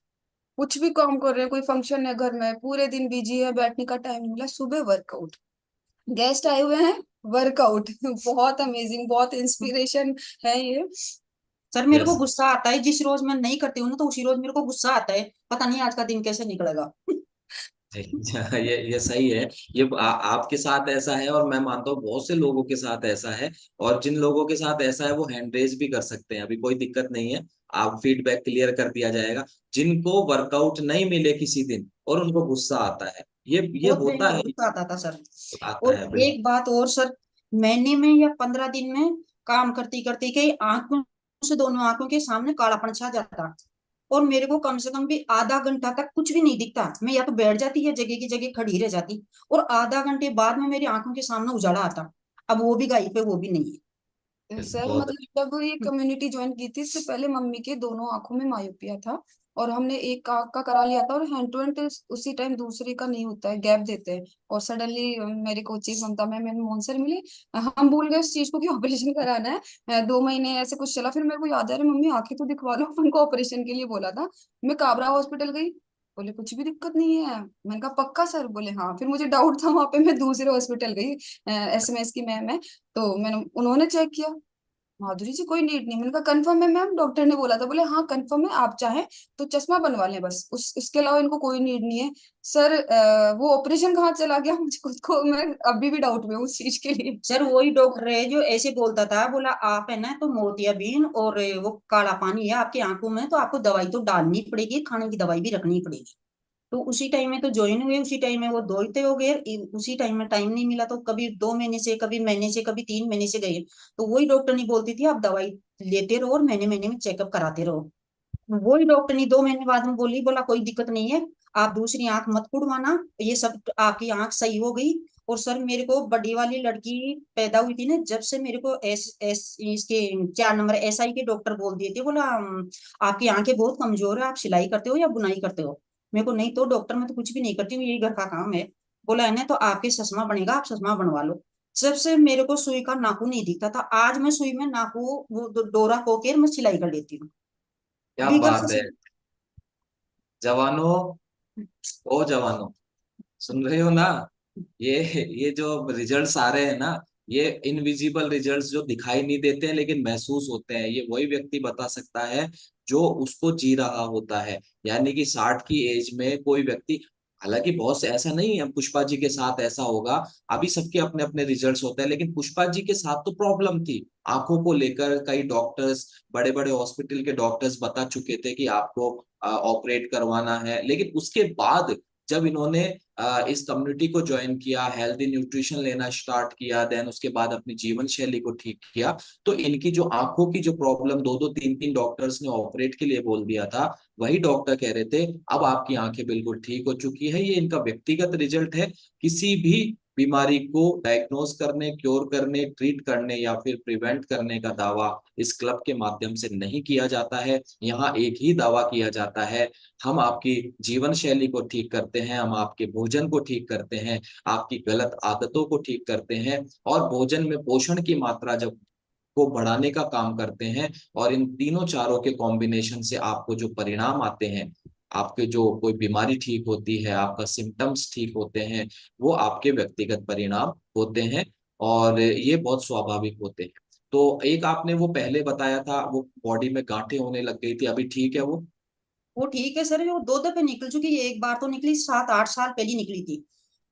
कुछ भी काम कर रहे हैं, कोई फंक्शन है घर में, पूरे दिन बिजी है, बैठने का टाइम नहीं मिला, सुबह वर्कआउट। गेस्ट आए हुए हैं, वर्कआउट। बहुत अमेजिंग, बहुत इंस्पिरेशन है ये। सर मेरे को यस। गुस्सा आता है, जिस रोज मैं नहीं करती हूँ ना, तो उसी रोज मेरे को गुस्सा आता है, पता नहीं आज का दिन कैसे निकलेगा। ये सही है। ये आपके साथ ऐसा है, और मैं मानता हूँ बहुत से लोगों के साथ ऐसा है। और जिन लोगों के साथ ऐसा है वो हैंड रेज भी कर सकते हैं, अभी कोई दिक्कत नहीं है। आप फीडबैक क्लियर कर दिया जाएगा। जिनको वर्कआउट नहीं मिले किसी दिन और उनको गुस्सा आता है, ये बहुत होता भयंकर है, गुस्सा आता था सर। आता और है बिल्कुल। एक बात और सर, महीने में या 15 दिन में काम करते करते के आंखों से, दोनों आंखों के सामने कालापन छा जाता, और मेरे को कम से कम भी आधा घंटा तक कुछ भी नहीं दिखता। मैं या तो बैठ जाती या जगह की जगह खड़ी रह जाती, और आधा घंटे बाद में मेरी आंखों के सामने उजाला आता। अब वो भी गायब है, वो भी नहीं सर बहुत मतलब जब ये है। कम्युनिटी ज्वाइन की थी, इससे पहले मम्मी के दोनों आंखों में मायोपिया था, और हमने एक आंख का करा लिया था, और हैंड टू हैंड उसी टाइम दूसरे का नहीं होता है, गैप देते हैं। और सडनली मेरे को chief Mamata ma'am and Mohan sir मिले, हम भूल गए उस चीज को कि ऑपरेशन कराना है। 2 महीने ऐसे कुछ चला, फिर मेरे को याद आ रहा है मम्मी आंखें तो दिखवा लो, उनको ऑपरेशन के लिए बोला था। मैं काबरा हॉस्पिटल गई, बोले कुछ भी दिक्कत नहीं है। मैंने कहा पक्का सर? बोले हाँ। फिर मुझे डाउट था वहां पे, मैं दूसरे हॉस्पिटल गई, एसएमएस की मैम है, तो मैंने उन्होंने चेक किया, माधुरी जी कोई नीड नहीं। मैंने कहा कंफर्म है मैम? डॉक्टर ने बोला था। बोले हाँ कंफर्म है, आप चाहें तो चश्मा बनवा लें बस, उसके अलावा इनको कोई नीड नहीं है। सर वो ऑपरेशन कहाँ चला गया मुझे खुद को, मैं अभी भी डाउट में हूँ उस चीज के लिए। सर वही डॉक्टर है जो ऐसे बोलता था, बोला आप है ना तो मोतियाबिंद और वो काला पानी है आपकी आंखों में, तो आपको दवाई तो डालनी पड़ेगी, खाने की दवाई भी रखनी पड़ेगी। तो उसी टाइम में तो ज्वाइन हुए, उसी टाइम में वो दौड़ते हो गए, उसी टाइम में टाइम नहीं मिला तो कभी 2 महीने से, कभी महीने से, कभी 3 महीने से गए। तो वही डॉक्टर नहीं बोलती थी आप दवाई लेते रहो और महीने महीने में चेकअप कराते रहो। वही डॉक्टर नहीं 2 महीने बाद में बोली, बोला कोई दिक्कत नहीं है, आप दूसरी आंख मत खुड़वाना, ये सब आपकी आंख सही हो गई। और सर मेरे को बड़ी वाली लड़की पैदा हुई थी ना, जब से मेरे को एस एस इसके 4 नंबर एसआई के डॉक्टर बोल दिए थे, बोला आपकी आंखें बहुत कमजोर है, आप सिलाई करते हो या बुनाई करते हो? मेरे को नहीं तो डॉक्टर, मैं तो कुछ भी नहीं करती हूँ, यही घर का काम है। बोला है ना तो आपके चश्मा बनेगा, आप चश्मा बनवा लो। जब से मेरे को सुई का नाकू नहीं दिखता था, आज मैं सुई में नाकू वो डोरा कोके मैं सिलाई कर लेती हूँ। क्या लीगल बात से। है। जवानों, ओ जवानों, सुन रहे हो ना? ये जो रिजल्ट्स आ रहे हैं ना, ये इनविजिबल रिजल्ट्स जो दिखाई नहीं देते हैं लेकिन महसूस होते हैं, ये वही व्यक्ति बता सकता है जो उसको जी रहा होता है। यानी कि 60 की एज में कोई व्यक्ति, हालांकि बहुत से ऐसा नहीं है पुष्पा जी के साथ ऐसा होगा, अभी सबके अपने अपने रिजल्ट्स होते हैं, लेकिन पुष्पा जी के साथ तो प्रॉब्लम थी आंखों को लेकर। कई डॉक्टर्स, बड़े बड़े हॉस्पिटल के डॉक्टर्स बता चुके थे कि आपको ऑपरेट करवाना है, लेकिन उसके बाद जब इन्होंने इस कम्युनिटी को ज्वाइन किया, हेल्दी न्यूट्रिशन लेना स्टार्ट किया, देन उसके बाद अपनी जीवन शैली को ठीक किया, तो इनकी जो आंखों की जो प्रॉब्लम दो दो तीन तीन डॉक्टर्स ने ऑपरेट के लिए बोल दिया था, वही डॉक्टर कह रहे थे अब आपकी आंखें बिल्कुल ठीक हो चुकी है। ये इनका व्यक्तिगत रिजल्ट है। किसी भी बीमारी को डायग्नोज करने, क्योर करने, ट्रीट करने या फिर प्रिवेंट करने का दावा इस क्लब के माध्यम से नहीं किया जाता है। यहाँ एक ही दावा किया जाता है, हम आपकी जीवन शैली को ठीक करते हैं, हम आपके भोजन को ठीक करते हैं, आपकी गलत आदतों को ठीक करते हैं, और भोजन में पोषण की मात्रा जब को बढ़ाने का काम करते हैं, और इन तीनों चारों के कॉम्बिनेशन से आपको जो परिणाम आते हैं, आपके जो कोई बीमारी ठीक होती है, आपका सिम्टम्स ठीक होते हैं, वो आपके व्यक्तिगत परिणाम होते हैं, और ये बहुत स्वाभाविक होते हैं। तो एक आपने वो पहले बताया था, वो बॉडी में गांठें होने लग गई थी, अभी ठीक है वो? वो ठीक है सर, वो 2 दफे निकल चुकी है, एक बार तो निकली 7-8 साल पहले निकली थी।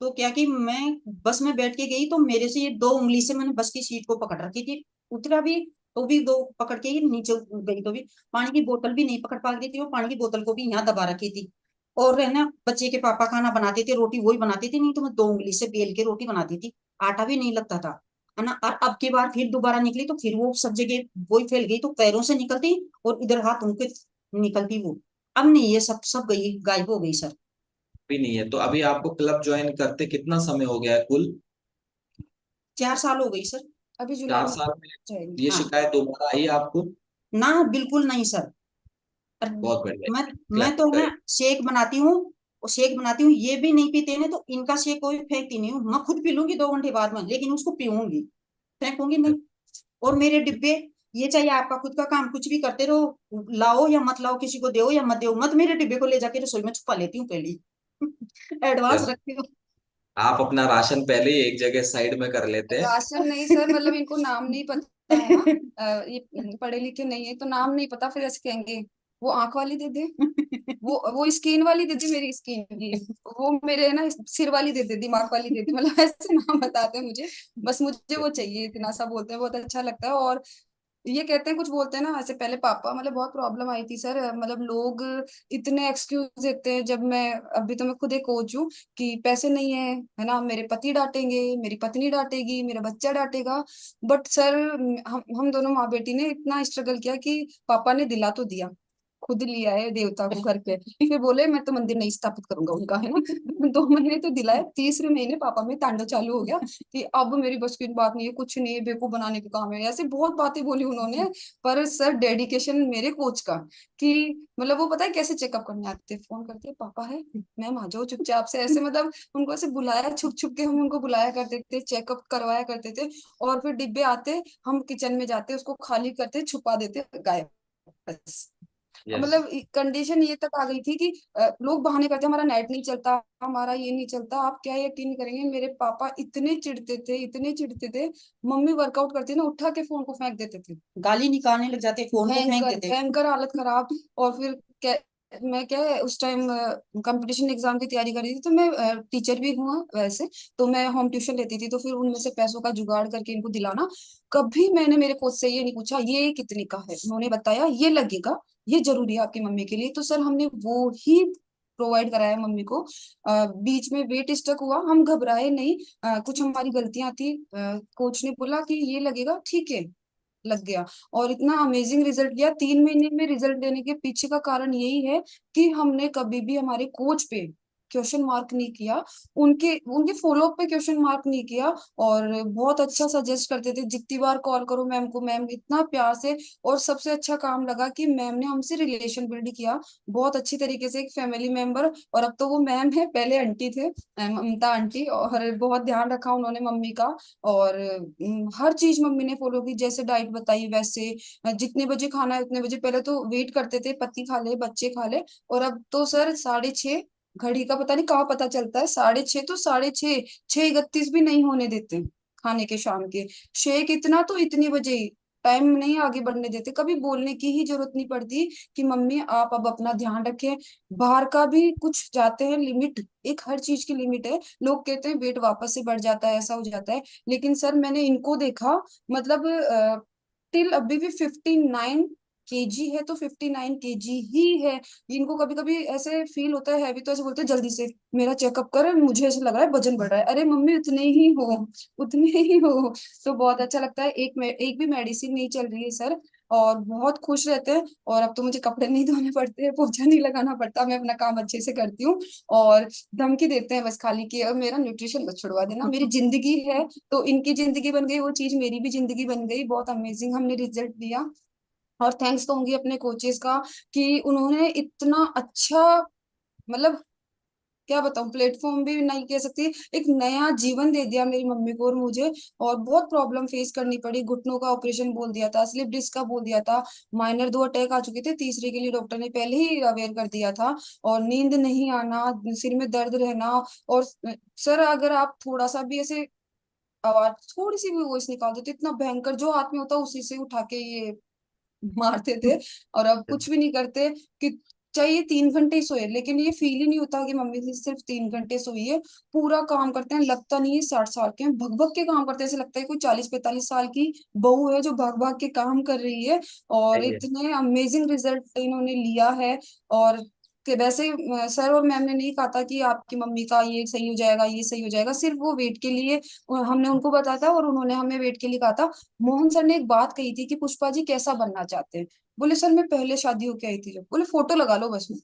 तो क्या कि मैं बस में बैठ के गई तो मेरे से ये 2 उंगली से मैंने बस की सीट को पकड़ रखी थी, उतरा भी तो भी दो पकड़ के ही नीचे गई, तो भी पानी की बोतल भी नहीं पकड़ पा रही थी, वो पानी की बोतल को भी यहाँ दबा रखी थी। और है ना, बच्चे के पापा खाना बनाते थे, रोटी वही बनाती थी, नहीं तो मैं 2 उंगली से बेल के रोटी बनाती थी, आटा भी नहीं लगता था, है ना। और अब की बार फिर दोबारा निकली तो फिर वो सब जगह वही फैल गई, तो पैरों से निकलती और इधर हाथ उनके निकलती वो। अब नहीं, ये सब सब गई, गायब हो गई सर। भी नहीं है। तो अभी आपको क्लब ज्वाइन करते कितना समय हो गया है कुल? 4 साल हो गई सर। अभी जुलाई चार में साल में जाएगी। ये हाँ। शिकायत दोबारा आई आपको? ना, बिल्कुल नहीं सर। और बहुत बढ़िया। मैं क्लब मैं तो करे। है शेक बनाती हूँ, और शेक बनाती हूँ, ये भी नहीं पीते हैं तो इनका शेक कोई फेंकती नहीं हूँ, मैं खुद पी लूंगी 2 घंटे बाद में, लेकिन उसको पीऊंगी, फेंकूंगी नहीं। और मेरे डिब्बे, ये चाहिए आपका खुद का काम, कुछ भी करते रहो, लाओ या मत लाओ, किसी को दो या मत दो, मत मेरे डिब्बे को ले जाके रसोई में छुपा लेती हूँ पहले ही एडवांस जब रखती हूँ। आप अपना राशन पहले ही एक जगह साइड में कर लेते हैं। राशन नहीं सर, मतलब इनको नाम नहीं पता है ना, ये पढ़े लिखे नहीं है तो नाम नहीं पता, फिर ऐसे कहेंगे वो आंख वाली दे दे, वो स्किन वाली दे दे, मेरी स्किन की, वो मेरे ना सिर वाली दे दे, दिमाग वाली दे दे, मतलब ऐसे नाम बताते हैं मुझे। बस मुझे वो चाहिए, इतना सा बोलते हैं, बहुत अच्छा लगता है। और ये कहते हैं, कुछ बोलते हैं ना ऐसे, पहले पापा मतलब बहुत प्रॉब्लम आई थी सर, मतलब लोग इतने एक्सक्यूज देते हैं। जब मैं, अभी तो मैं खुद एक कोच हूँ, कि पैसे नहीं है ना, मेरे पति डांटेंगे, मेरी पत्नी डांटेगी, मेरा बच्चा डांटेगा। बट सर, हम दोनों माँ बेटी ने इतना स्ट्रगल किया कि पापा ने दिला तो दिया, खुद लिया है देवता को घर पे, फिर बोले मैं तो मंदिर नहीं स्थापित करूंगा उनका, है ना। 2 महीने तो दिलाए, तीसरे महीने पापा में तांडव चालू हो गया कि अब मेरी बस की बात नहीं है, कुछ नहीं है, बेवकूफ बनाने का काम है, ऐसे बहुत बातें बोली उन्होंने। पर सर डेडिकेशन मेरे कोच का, कि मतलब वो पता है कैसे चेकअप करने आते थे, फोन करते, पापा है, मैम आ जाओ चुपचाप से, ऐसे मतलब उनको ऐसे बुलाया, छुप छुप के हम उनको बुलाया करते थे, चेकअप करवाया करते थे। और फिर डिब्बे आते, हम किचन में जाते, उसको खाली करते, छुपा देते, गायब, बस। यस। मतलब कंडीशन ये तक आ गई थी कि लोग बहाने करते, हमारा नेट नहीं चलता, हमारा ये नहीं चलता। आप क्या यकीन करेंगे, मेरे पापा इतने चिढ़ते थे, इतने चिढ़ते थे, मम्मी वर्कआउट करती ना, उठा के फोन को फेंक देते थे, गाली निकालने लग जाते, फोन को फेंक भयंकर देते। भयंकर हालत खराब। और फिर क्या, मैं क्या है, उस टाइम कंपटीशन एग्जाम की तैयारी कर रही थी, तो मैं टीचर भी हूँ वैसे, तो मैं होम ट्यूशन लेती थी, तो फिर उनमें से पैसों का जुगाड़ करके इनको दिलाना। कभी मैंने मेरे कोच से ये नहीं पूछा ये कितने का है, उन्होंने बताया ये लगेगा, ये जरूरी है आपकी मम्मी के लिए, तो सर हमने वो ही प्रोवाइड कराया मम्मी को। बीच में वेट स्टक हुआ, हम घबराए नहीं, कुछ हमारी गलतियां थी, कोच ने बोला कि ये लगेगा, ठीक है, लग गया। और इतना अमेजिंग रिजल्ट लिया, 3 महीने में रिजल्ट देने के पीछे का कारण यही है कि हमने कभी भी हमारे कोच पे क्वेश्चन मार्क नहीं किया, उनके उनके फॉलोअप पे क्वेश्चन मार्क नहीं किया। और बहुत अच्छा सजेस्ट करते थे, जितनी बार कॉल करो मैम को, मैम इतना प्यार से। और सबसे अच्छा काम लगा कि मैम ने हमसे रिलेशन बिल्ड किया, बहुत अच्छी तरीके से, एक फैमिली मेंबर। और अब तो वो मैम है, पहले आंटी थे, ममता आंटी, और बहुत ध्यान रखा उन्होंने मम्मी का। और हर चीज मम्मी ने फॉलो की, जैसे डाइट बताई वैसे, जितने बजे खाना है उतने बजे, पहले तो वेट करते थे पति खा ले बच्चे खा ले, और अब तो सर 6:30, घड़ी का पता नहीं कहाँ पता चलता है, 6:30 तो 6:30, 6:31 भी नहीं होने देते खाने के, शाम के 6 कितना तो इतनी बजे ही, टाइम नहीं आगे बढ़ने देते, कभी बोलने की ही जरूरत नहीं पड़ती कि मम्मी आप अब अपना ध्यान रखें। बाहर का भी कुछ जाते हैं, लिमिट, एक हर चीज की लिमिट है। लोग कहते हैं वेट वापस से बढ़ जाता है, ऐसा हो जाता है, लेकिन सर मैंने इनको देखा, मतलब टिल अभी भी 59 kg है, तो 59 kg ही है। इनको कभी कभी ऐसे फील होता है हैवी, तो ऐसे बोलते हैं जल्दी से मेरा चेकअप कर, मुझे ऐसा लग रहा है वजन बढ़ रहा है, अरे मम्मी उतने ही हो, उतने ही हो। तो बहुत अच्छा लगता है, एक भी मेडिसिन नहीं चल रही है सर, और बहुत खुश रहते हैं। और अब तो मुझे कपड़े नहीं धोने पड़ते हैं, पोछा नहीं लगाना पड़ता, मैं अपना काम अच्छे से करती हूँ। और धमकी देते हैं बस खाली कि अब मेरा न्यूट्रिशन मत छुड़वा देना, मेरी जिंदगी है, तो इनकी जिंदगी बन गई वो चीज, मेरी भी जिंदगी बन गई, बहुत अमेजिंग हमने रिजल्ट दिया। और थैंक्स कहूंगी अपने कोचेस का, कि उन्होंने इतना अच्छा, मतलब क्या बताऊं, प्लेटफॉर्म भी नहीं कह सकती, एक नया जीवन दे दिया मेरी मम्मी को और मुझे। और बहुत प्रॉब्लम फेस करनी पड़ी, घुटनों का ऑपरेशन बोल दिया था, स्लिप डिस्क का बोल दिया था, माइनर 2 अटैक आ चुके थे, तीसरे के लिए डॉक्टर ने पहले ही अवेयर कर दिया था। और नींद नहीं आना, सिर में दर्द रहना। और सर अगर आप थोड़ा सा भी ऐसे आवाज, थोड़ी सी भी वॉइस निकाल देते, इतना भयंकर, जो हाथ में होता उसी से उठा के ये मारते थे। और अब कुछ भी नहीं करते, कि चाहिए 3 घंटे ही सोए, लेकिन ये फील ही नहीं होता कि मम्मी से सिर्फ 3 घंटे सोई है। पूरा काम करते हैं, लगता नहीं है 60 साल के हैं, भग भग के काम करते हैं, ऐसे लगता है कोई 40-45 साल की बहू है जो भाग भाग के काम कर रही है। और सही है। इतने अमेजिंग रिजल्ट इन्होंने लिया है। और कि वैसे सर और मैम ने नहीं कहा था कि आपकी मम्मी का ये सही हो जाएगा, ये सही हो जाएगा, सिर्फ वो वेट के लिए हमने उनको बताया था, और उन्होंने हमें वेट के लिए कहा था। मोहन सर ने एक बात कही थी कि पुष्पा जी कैसा बनना चाहते हैं, बोले सर मैं पहले शादी होके आई थी, जब बोले फोटो लगा लो बस में,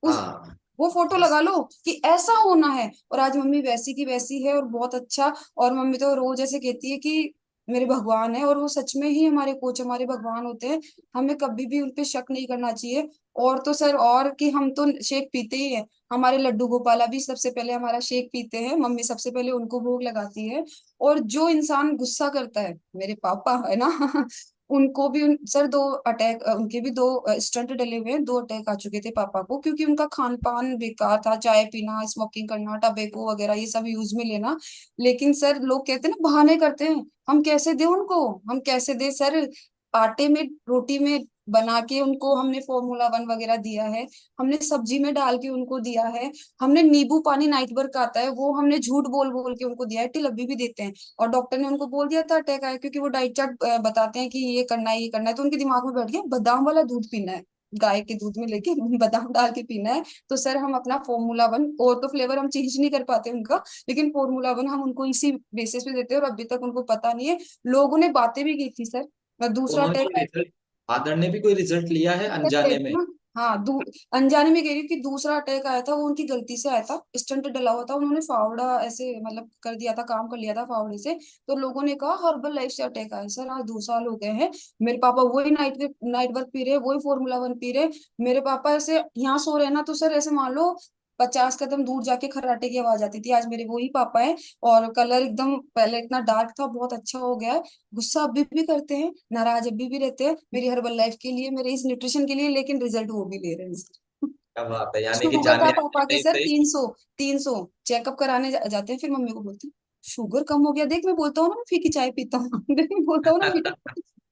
उस हाँ। वो फोटो यस। लगा लो कि ऐसा होना है। और आज मम्मी वैसी की वैसी है, और बहुत अच्छा। और मम्मी तो रोज ऐसे कहती है कि मेरे भगवान है, और वो सच में ही हमारे कोच हमारे भगवान होते हैं, हमें कभी भी उनपे शक नहीं करना चाहिए। और तो सर, और कि हम तो शेक पीते ही है, हमारे लड्डू गोपाला भी सबसे पहले हमारा शेक पीते हैं, मम्मी सबसे पहले उनको भोग लगाती है। और जो इंसान गुस्सा करता है, मेरे पापा है ना, उनको भी सर 2 अटैक, उनके भी 2 स्टंट डले हुए हैं, 2 अटैक आ चुके थे पापा को, क्योंकि उनका खान पान बेकार था, चाय पीना, स्मोकिंग करना, टबेको वगैरह ये सब यूज में लेना। लेकिन सर लोग कहते हैं ना, बहाने करते हैं, हम कैसे दे उनको, हम कैसे दे सर, आटे में रोटी में बना के उनको हमने Formula 1 वगैरह दिया है, हमने सब्जी में डाल के उनको दिया है, हमने नींबू पानी नाइट वर्क आता है वो हमने झूठ बोल बोल के उनको दिया है, टिल अभी भी देते हैं। और डॉक्टर ने उनको बोल दिया था अटैक आया, क्योंकि वो डाइट चार्ट बताते हैं कि ये करना है ये करना है, तो उनके दिमाग में बैठ गया बादाम वाला दूध पीना है, गाय के दूध में लेके बादाम डाल के पीना है। तो सर हम अपना Formula 1 और तो फ्लेवर हम चेंज नहीं कर पाते उनका, लेकिन Formula 1 हम उनको इसी बेसिस पे देते हैं, और अभी तक उनको पता नहीं है। लोगों ने बातें भी की थी सर, दूसरा उन्होंने कोई अटैक रिजल्ट, फादर ने भी कोई रिजल्ट लिया है कह रहे अनजाने थे में? ना। हाँ अनजाने में कह रही हूँ कि दूसरा अटैक आया था वो उनकी गलती से आया था, स्टंट डला हुआ था, उन्होंने फावड़ा ऐसे मतलब कर दिया था, काम कर लिया था फावड़े से। तो लोगों ने कहा हर्बल लाइफ से अटैक आया। सर आज 2 साल हो गए हैं, मेरे पापा वही नाइट वर्क पी रहे, वही Formula 1 पी रहे। मेरे पापा ऐसे यहाँ सो रहे हैं ना, तो सर ऐसे मान लो 50 कदम दूर जाके खर्राटे की आवाज आती थी। आज मेरे वही पापा है, और कलर एकदम पहले इतना डार्क था, बहुत अच्छा हो गया है। गुस्सा अभी भी करते हैं, नाराज अभी भी रहते हैं मेरी हर्बल लाइफ के लिए, मेरे इस न्यूट्रिशन के लिए, लेकिन रिजल्ट वो भी ले रहे हैं सर। क्या बात है, यानी कि शुगर जाने था पापा के अनजाने सर से। 300 चेकअप कराने जाते हैं, फिर मम्मी को बोलती हूँ शुगर कम हो गया, देख मैं बोलता हूँ ना मैं फीकी चाय पीता हूँ देख मैं बोलता हूँ ना मीठा।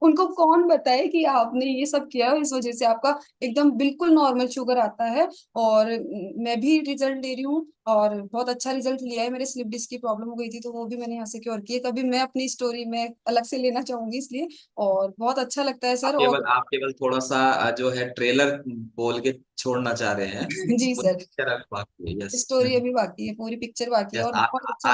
उनको कौन बताए कि आपने ये सब किया है, इस वजह से आपका एकदम बिल्कुल नॉर्मल शुगर आता है। और मैं भी रिजल्ट ले रही हूँ, और बहुत अच्छा रिजल्ट लिया है। मेरे स्लिप डिस्क की प्रॉब्लम हो गई थी, तो वो भी मैंने यहाँ से क्योर की है। कभी मैं अपनी स्टोरी में अलग से लेना चाहूंगी इसलिए, और बहुत अच्छा लगता है सर। और आप केवल थोड़ा सा जो है ट्रेलर बोल के छोड़ना चाह रहे हैं, जी पूरी सर, पिक्चर अभी बाकी है। यस। स्टोरी अभी बाकी है, पूरी पिक्चर बाकी है, यस, और बहुत अच्छा।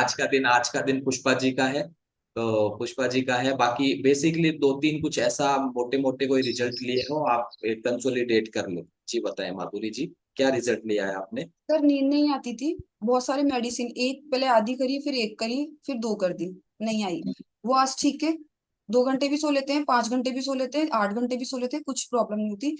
आज का दिन पुष्पा जी का है। तो पुष्पा जी का है, बाकी बेसिकली दो तीन कुछ ऐसा मोटे मोटे कोई रिजल्ट लिए हो आप कंसोलिडेट कर लो। जी बताएं माधुरी जी, क्या रिजल्ट लिया है आपने? सर नींद नहीं आती थी, बहुत सारे मेडिसिन, एक पहले आधी करी, फिर एक करी, फिर 2 कर दी, नहीं आई। वो आज ठीक है, 2 घंटे भी सो लेते हैं, 5 घंटे भी सो लेते हैं, 8 घंटे भी सो लेते हैं, कुछ प्रॉब्लम नहीं होती।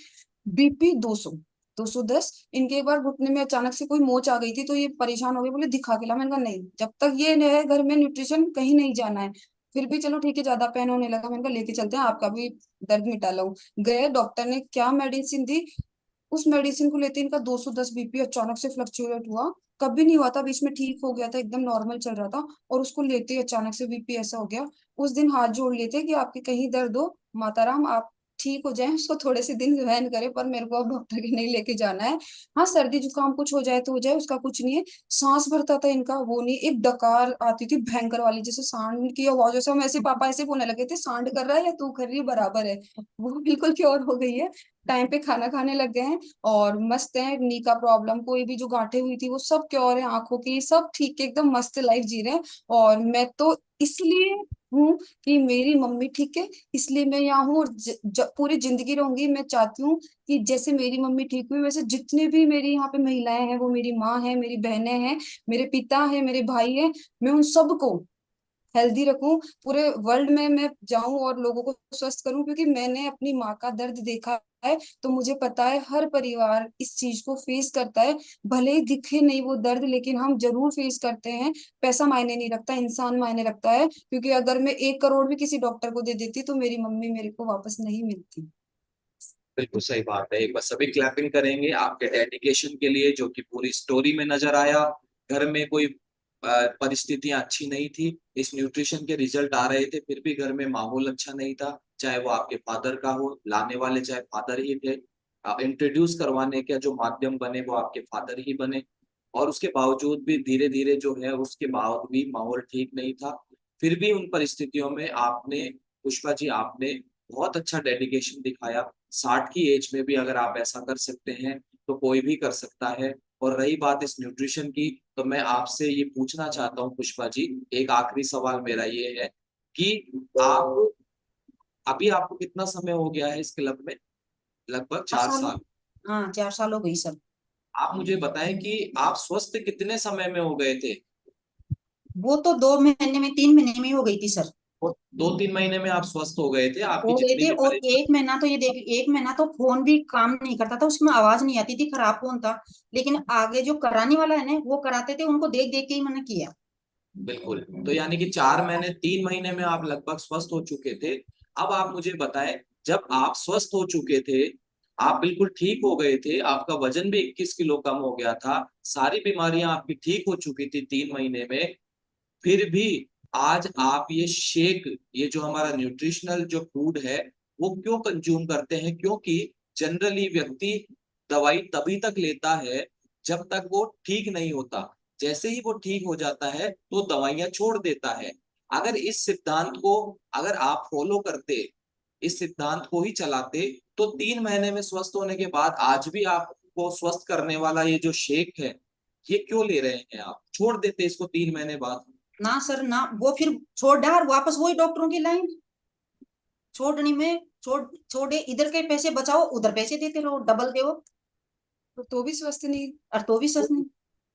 BP 210। इनके एक बार घुटने में अचानक से कोई मोच आ गई थी, तो ये परेशान हो गए, बोले दिखा के ला। मैंने कहा नहीं, जब तक ये है घर में न्यूट्रिशन कहीं नहीं जाना है। फिर भी चलो ठीक है, ज्यादा पेन होने लगा, मैंने कहा लेके चलते हैं, आपका भी दर्द मिटा लो। गए, डॉक्टर ने क्या मेडिसिन दी, उस मेडिसिन को लेते इनका 210 BP अचानक से फ्लक्चुएट हुआ। कभी नहीं हुआ था, बीच में ठीक हो गया था, एकदम नॉर्मल चल रहा था, और उसको लेते ही अचानक से BP ऐसा हो गया। उस दिन हाथ जोड़ लेते कि आपके कहीं दर्द हो, माता राम आप ठीक हो जाए, उसको थोड़े से दिन रहन करे, पर मेरे को अब डॉक्टर के नहीं लेके जाना है। हाँ सर्दी जुकाम कुछ हो जाए तो हो जाए, उसका कुछ नहीं है। सांस भरता था इनका, वो नहीं, एक डकार आती थी भयंकर वाली, जैसे सांड की आवाज, जैसे हम ऐसे पापा ऐसे बोलने लगे थे, सांड कर रहा है या तू कर रही है बराबर है। वो बिल्कुल क्योर हो गई है, टाइम पे खाना खाने लग गए हैं, और मस्त है। नी का प्रॉब्लम कोई भी जो गांठें हुई थी वो सब क्योर है, आंखों की सब ठीक है, एकदम मस्त लाइफ जी रहे हैं। और मैं तो इसलिए हूँ कि मेरी मम्मी ठीक है, इसलिए मैं यहाँ हूँ, और पूरी जिंदगी रहूंगी। मैं चाहती हूँ कि जैसे मेरी मम्मी ठीक हुई, वैसे जितने भी मेरी यहाँ पे महिलाएं हैं, वो मेरी माँ है, मेरी बहनें हैं, मेरे पिता है, मेरे भाई है, मैं उन सबको हेल्दी रखूं, पूरे वर्ल्ड में मैं जाऊं और लोगों को स्वस्थ करूं, क्योंकि मैंने अपनी माँ का दर्द देखा है। तो मुझे पता है हर परिवार इस चीज को फेस करता है, भले ही दिखे नहीं वो दर्द, लेकिन हम जरूर फेस करते हैं। पैसा मायने नहीं रखता, इंसान मायने रखता है, क्योंकि अगर मैं 1 करोड़ भी किसी डॉक्टर को दे देती तो मेरी मम्मी मेरे को वापस नहीं मिलती। बिल्कुल सही बात है, एक बार सभी क्लैपिंग करेंगे आपके डेडिकेशन के लिए, जो कि पूरी स्टोरी में नजर आया। घर में कोई परिस्थितियां अच्छी नहीं थी, इस न्यूट्रिशन के रिजल्ट आ रहे थे, फिर भी घर में माहौल अच्छा नहीं था। चाहे वो आपके फादर का हो, लाने वाले चाहे फादर ही थे, इंट्रोड्यूस करवाने का जो माध्यम बने वो आपके फादर ही बने। और उसके बावजूद भी धीरे धीरे जो है, उसके बाद भी माहौल ठीक नहीं था। फिर भी उन परिस्थितियों में आपने, पुष्पा जी आपने बहुत अच्छा डेडिकेशन दिखाया। 60 की एज में भी अगर आप ऐसा कर सकते हैं तो कोई भी कर सकता है। और रही बात इस न्यूट्रिशन की, तो मैं आपसे ये पूछना चाहता हूँ पुष्पा जी, एक आखिरी सवाल मेरा ये है कि आप, अभी आपको कितना समय हो गया है इस क्लब में? लगभग 4 साल। 4 साल। हाँ 4 साल हो गई सर। आप मुझे बताएं कि आप स्वस्थ कितने समय में हो गए थे? वो तो 2 महीने में, 3 महीने में हो गई थी सर। और 2-3 महीने में आप स्वस्थ हो गए थे, आपकी हो गए जितनी थे, भी और परेशानी। 1 महीना तो ये देख, 1 महीना तो फोन भी काम नहीं करता था, उसमें आवाज नहीं आती थी, खराब फोन था। लेकिन आगे जो कराने वाला है ना, वो कराते थे, उनको देख देख के ही मैंने किया। बिल्कुल, तो यानी कि 4 महीने 3 महीने में आप लगभग स्वस्थ हो चुके थे। अब आप मुझे बताएं, जब आप स्वस्थ हो चुके थे, आप बिल्कुल ठीक हो गए थे, आपका वजन भी 21 किलो कम हो गया था, सारी बीमारियां आपकी ठीक हो चुकी थी 3 महीने में, फिर भी आज आप ये शेक, ये जो हमारा न्यूट्रिशनल जो फूड है, वो क्यों कंज्यूम करते हैं? क्योंकि जनरली व्यक्ति दवाई तभी तक लेता है जब तक वो ठीक नहीं होता। जैसे ही वो ठीक हो जाता है तो दवाइयां छोड़ देता है। अगर इस सिद्धांत को अगर आप फॉलो करते, इस सिद्धांत को ही चलाते, तो 3 महीने में स्वस्थ होने के बाद आज भी आपको स्वस्थ करने वाला ये जो शेक है, ये क्यों ले रहे हैं? आप छोड़ देते इसको 3 महीने बाद। ना सर ना, वो फिर छोड़ डार वापस वही डॉक्टरों की लाइन, छोड़नी में छोड़े, इधर के पैसे बचाओ उधर पैसे देते रहो, डबल दे। तो भी स्वस्थ नहीं। और तो भी सच नहीं।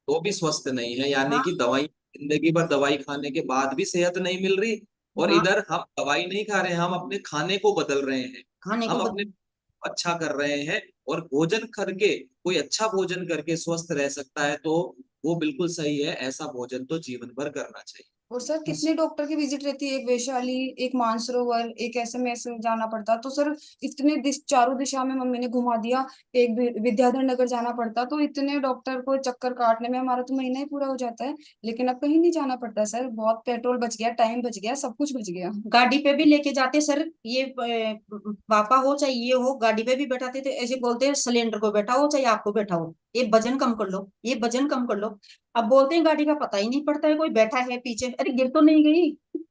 तो भी स्वस्थ नहीं है, यानी हाँ कि दवाई, जिंदगी भर दवाई खाने के बाद भी सेहत नहीं मिल रही। और हाँ, इधर हम दवाई नहीं खा रहे हैं, हम अपने खाने को बदल रहे हैं। खाने को हम अपने बदल। अच्छा कर रहे हैं। और भोजन करके, कोई अच्छा भोजन करके स्वस्थ रह सकता है तो वो बिल्कुल सही है। ऐसा भोजन तो जीवन भर करना चाहिए। और सर कितने डॉक्टर की विजिट रहती है, एक वैशाली, एक मानसरोवर, एक एसएमएस जाना पड़ता, तो सर इतने चारों दिशा में मम्मी ने घुमा दिया। एक विद्याधर नगर जाना पड़ता, तो इतने डॉक्टर को चक्कर काटने में हमारा तो महीना ही पूरा हो जाता है। लेकिन अब कहीं नहीं जाना पड़ता सर, बहुत पेट्रोल बच गया, टाइम बच गया, सब कुछ बच गया। गाड़ी पे भी लेके जाते सर, ये पापा हो चाहे ये हो, गाड़ी पे भी बैठाते थे, ऐसे बोलते हैं सिलेंडर को बैठाओ चाहे आपको बैठाओ, ये वजन कम कर लो, ये वजन कम कर लो। अब बोलते हैं गाड़ी का पता ही नहीं पड़ता है, कोई बैठा है पीछे, अरे गिर तो नहीं गई।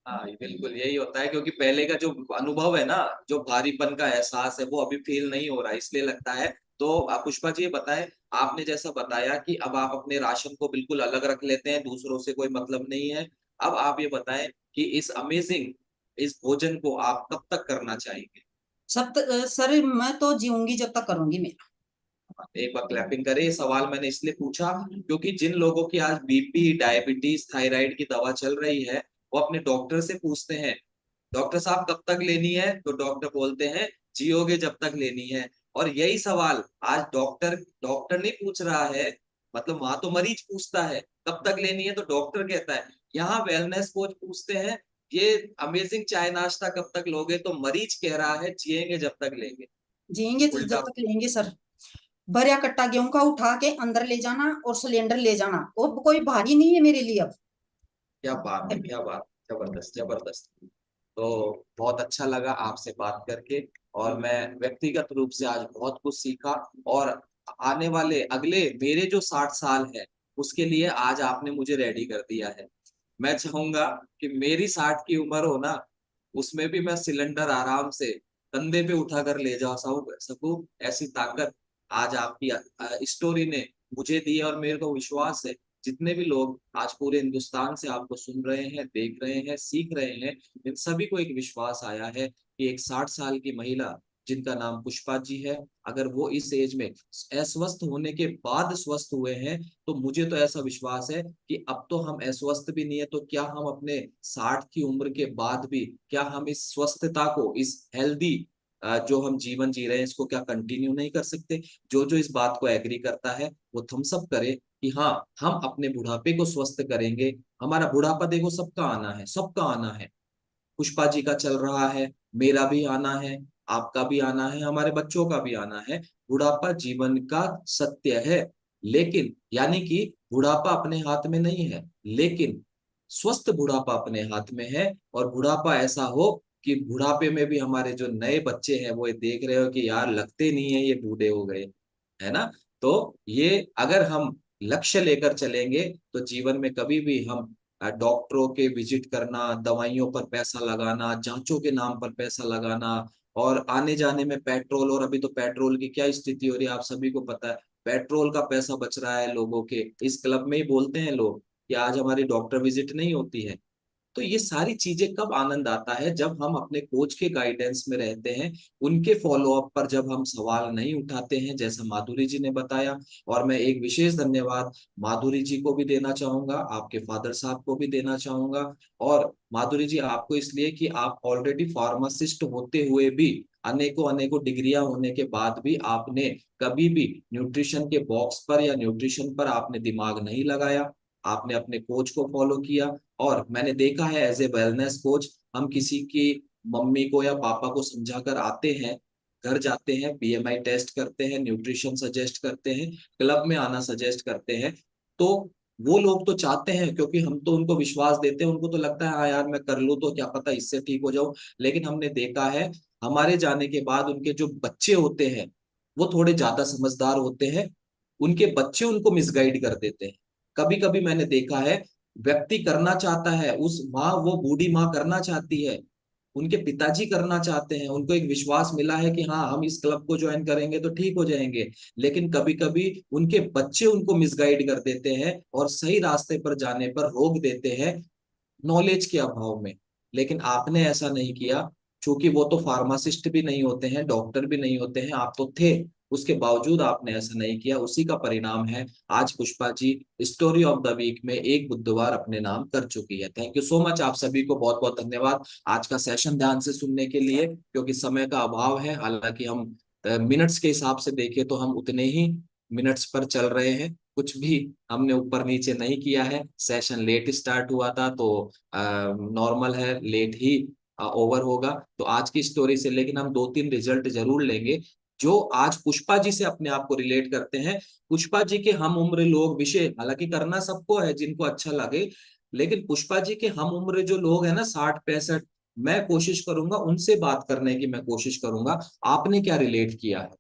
हाँ, ये बिल्कुल यही होता है, क्योंकि पहले का जो अनुभव है ना, जो भारीपन का एहसास है, वो अभी फील नहीं हो रहा, इसलिए लगता है। तो आप पुष्पा जी ये बताएं, आपने जैसा बताया कि अब आप अपने राशन को बिल्कुल अलग रख लेते हैं, दूसरों से कोई मतलब नहीं है। अब आप ये बताएं कि इस भोजन को आप कब तक करना चाहेंगे? सर मैं तो जीऊंगी जब तक करूंगी मेरा। एक बार क्लैपिंग करें। ये सवाल मैंने इसलिए पूछा क्योंकि जिन लोगों की आज बीपी, डायबिटीज, थायराइड की दवा चल रही है, वो अपने डॉक्टर से पूछते हैं, डॉक्टर साहब कब तक लेनी है? तो डॉक्टर बोलते हैं जियोगे जब तक लेनी है। और यही सवाल आज डॉक्टर डॉक्टर नहीं पूछ रहा है, मतलब वहां तो मरीज पूछता है कब तक लेनी है, तो डॉक्टर कहता है। यहाँ वेलनेस कोच पूछते हैं ये अमेजिंग चाय नाश्ता कब तक लोगे, तो मरीज कह रहा है जिएंगे जब तक लेंगे। जिएंगे तो जब उल्टा। तक लेंगे सर। भरिया कट्टा गेहूं का उठा के अंदर ले जाना और सिलेंडर ले जाना, वो कोई भारी नहीं है मेरे लिए अब। क्या बात है, क्या बात, जबरदस्त जबरदस्त। तो बहुत अच्छा लगा आपसे बात करके, और मैं व्यक्तिगत रूप से आज बहुत कुछ सीखा। और आने वाले अगले मेरे जो 60 साल है, उसके लिए आज आपने मुझे रेडी कर दिया है। मैं चाहूंगा कि मेरी 60 की उम्र हो ना, उसमें भी मैं सिलेंडर आराम से कंधे पे उठा कर ले जा सकूं। ऐसी ताकत आज आपकी स्टोरी ने मुझे दी है। और मेरे को विश्वास है जितने भी लोग आज पूरे हिंदुस्तान से आपको सुन रहे हैं, देख रहे हैं, सीख रहे हैं, इन सभी को एक विश्वास आया है कि एक 60 साल की महिला जिनका नाम पुष्पा जी है, अगर वो इस एज में अस्वस्थ होने के बाद स्वस्थ हुए हैं, तो मुझे तो ऐसा विश्वास है कि अब तो हम अस्वस्थ भी नहीं है, तो क्या हम अपने 60 की उम्र के बाद भी, क्या हम इस स्वस्थता को, इस हेल्दी जो हम जीवन जी रहे हैं, इसको क्या कंटिन्यू नहीं कर सकते? जो जो इस बात को एग्री करता है वो थम्स अप करे कि हाँ, हम अपने बुढ़ापे को स्वस्थ करेंगे। हमारा बुढ़ापा देखो सबका आना है, सबका आना है। पुष्पा जी का चल रहा है, मेरा भी आना है, आपका भी आना है, हमारे बच्चों का भी आना है। बुढ़ापा जीवन का सत्य है। लेकिन यानी कि बुढ़ापा अपने हाथ में नहीं है, लेकिन स्वस्थ बुढ़ापा अपने हाथ में है। और बुढ़ापा ऐसा हो कि बुढ़ापे में भी हमारे जो नए बच्चे हैं वो ये देख रहे हो कि यार लगते नहीं है ये बूढ़े हो गए, है ना? तो ये अगर हम लक्ष्य लेकर चलेंगे तो जीवन में कभी भी हम डॉक्टरों के विजिट करना, दवाइयों पर पैसा लगाना, जांचों के नाम पर पैसा लगाना, और आने जाने में पेट्रोल, और अभी तो पेट्रोल की क्या स्थिति हो रही है आप सभी को पता है। पेट्रोल का पैसा बच रहा है लोगों के, इस क्लब में ही बोलते हैं लोग कि आज हमारी डॉक्टर विजिट नहीं होती है। तो ये सारी चीजें कब आनंद आता है? जब हम अपने कोच के गाइडेंस में रहते हैं, उनके फॉलोअप पर जब हम सवाल नहीं उठाते हैं, जैसा माधुरी जी ने बताया। और मैं एक विशेष धन्यवाद माधुरी जी को भी देना चाहूंगा, आपके फादर साहब को भी देना चाहूंगा। और माधुरी जी आपको इसलिए कि आप ऑलरेडी फार्मासिस्ट होते हुए भी, अनेकों अनेकों डिग्रियां होने के बाद भी, आपने कभी भी न्यूट्रिशन के बॉक्स पर या न्यूट्रिशन पर आपने दिमाग नहीं लगाया। आपने अपने कोच को फॉलो किया। और मैंने देखा है एज ए वेलनेस कोच, हम किसी की मम्मी को या पापा को समझा कर आते हैं, घर जाते हैं, बीएमआई टेस्ट करते हैं, न्यूट्रिशन सजेस्ट करते हैं, क्लब में आना सजेस्ट करते हैं, तो वो लोग तो चाहते हैं, क्योंकि हम तो उनको विश्वास देते हैं, उनको तो लगता है हाँ यार मैं कर लूँ तो क्या पता इससे ठीक हो जाऊं। लेकिन हमने देखा है हमारे जाने के बाद उनके जो बच्चे होते हैं वो थोड़े ज्यादा समझदार होते हैं, उनके बच्चे उनको मिसगाइड कर देते हैं। कभी कभी मैंने देखा है, व्यक्ति करना चाहता है, उस माँ, वो बूढ़ी माँ करना चाहती है, उनके पिताजी करना चाहते हैं, उनको एक विश्वास मिला है कि हाँ हम इस क्लब को ज्वाइन करेंगे तो ठीक हो जाएंगे, लेकिन कभी कभी उनके बच्चे उनको मिसगाइड कर देते हैं और सही रास्ते पर जाने पर रोक देते हैं, नॉलेज के अभाव में। लेकिन आपने ऐसा नहीं किया, क्योंकि वो तो फार्मासिस्ट भी नहीं होते हैं, डॉक्टर भी नहीं होते हैं, आप तो थे, उसके बावजूद आपने ऐसा नहीं किया। उसी का परिणाम है आज Pushpa ji story of the week में एक बुधवार अपने नाम कर चुकी है। थैंक यू सो मच, आप सभी को बहुत बहुत धन्यवाद आज का सेशन ध्यान से सुनने के लिए, क्योंकि समय का अभाव है। हालांकि हम मिनट्स के हिसाब से देखें तो हम उतने ही मिनट्स पर चल रहे हैं, कुछ भी हमने ऊपर नीचे नहीं किया है। सेशन लेट स्टार्ट हुआ था तो नॉर्मल है, लेट ही ओवर होगा। तो आज की स्टोरी से लेकिन हम 2-3 रिजल्ट जरूर लेंगे जो आज पुष्पा जी से अपने आप को रिलेट करते हैं। पुष्पा जी के हम उम्र लोग विषय हालांकि करना सबको है जिनको अच्छा लगे, लेकिन पुष्पा जी के हम उम्र जो लोग हैं ना, 60-65, मैं कोशिश करूंगा उनसे बात करने की, मैं कोशिश करूंगा आपने क्या रिलेट किया है।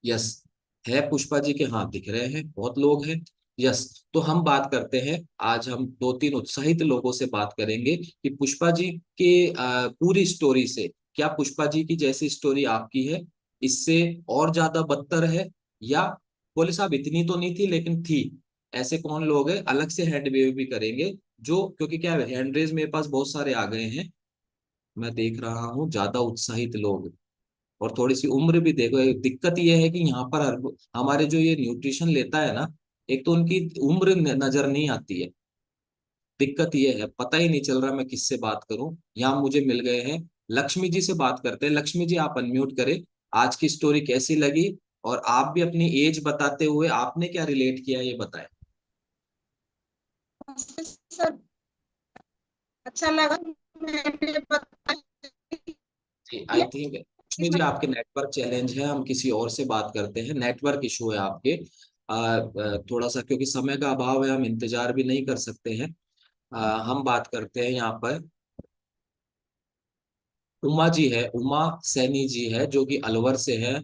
यस, है पुष्पा जी के हाथ दिख रहे हैं, बहुत लोग हैं। यस, तो हम बात करते हैं, आज हम 2-3 उत्साहित लोगों से बात करेंगे कि पुष्पा जी के पूरी स्टोरी से क्या पुष्पा जी की जैसी स्टोरी आपकी है, इससे और ज्यादा बदतर है, या बोले साहब इतनी तो नहीं थी लेकिन थी। ऐसे कौन लोग हैं, अलग से हैंड वेव भी करेंगे, जो क्योंकि क्या है, हैंड रेज मेरे पास बहुत सारे आ गए हैं, मैं देख रहा हूँ ज्यादा उत्साहित लोग। और थोड़ी सी उम्र भी देखो, एक दिक्कत ये है कि यहाँ पर हमारे जो ये न्यूट्रिशन लेता है ना, एक तो उनकी उम्र नजर नहीं आती है। दिक्कत ये है, पता ही नहीं चल रहा मैं किससे बात करूं। यहाँ मुझे मिल गए हैं, लक्ष्मी जी से बात करते हैं। लक्ष्मी जी आप अनम्यूट करें, आज की स्टोरी कैसी लगी, और आप भी अपनी एज बताते हुए आपने क्या रिलेट किया ये बताएं। सर अच्छा लगा। मैंने जी, आई थिंक लक्ष्मी जी आपके नेटवर्क चैलेंज है, हम किसी और से बात करते हैं, नेटवर्क इशू है आपके। थोड़ा सा क्योंकि समय का अभाव है, हम इंतजार भी नहीं कर सकते हैं। हम बात करते हैं यहाँ पर, उमा जी है, उमा सैनी जी है जो कि अलवर से है।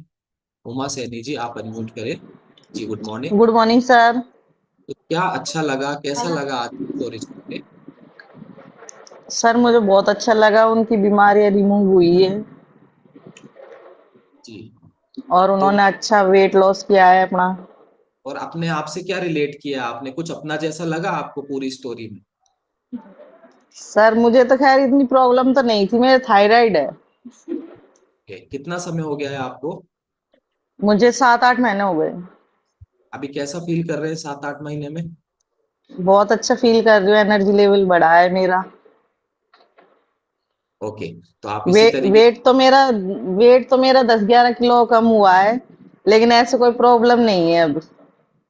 उमा सैनी जी आप अनम्यूट करें। जी good morning. Good morning sir. तो क्या अच्छा लगा, कैसा लगा आज की स्टोरी सुन के। सर मुझे बहुत अच्छा लगा, उनकी बीमारियां रिमूव हुई है जी, और तो उन्होंने अच्छा वेट लॉस किया है अपना। और अपने आप से क्या रिलेट किया आपने, कुछ अपना जैसा लगा आपको पूरी स्टोरी में। सर मुझे तो खैर इतनी प्रॉब्लम तो नहीं थी, मेरे थायराइड है। कितना समय हो गया है आपको। मुझे 7-8 महीने हो गए। अभी कैसा फील कर रहे हैं 7-8 महीने में। बहुत अच्छा फील कर रही हूँ, एनर्जी लेवल बढ़ा है मेरा। ओके, तो आप इसी तरीके। वेट तो मेरा 10-11 किलो कम हुआ है, लेकिन ऐसे कोई प्रॉब्लम नहीं है अब।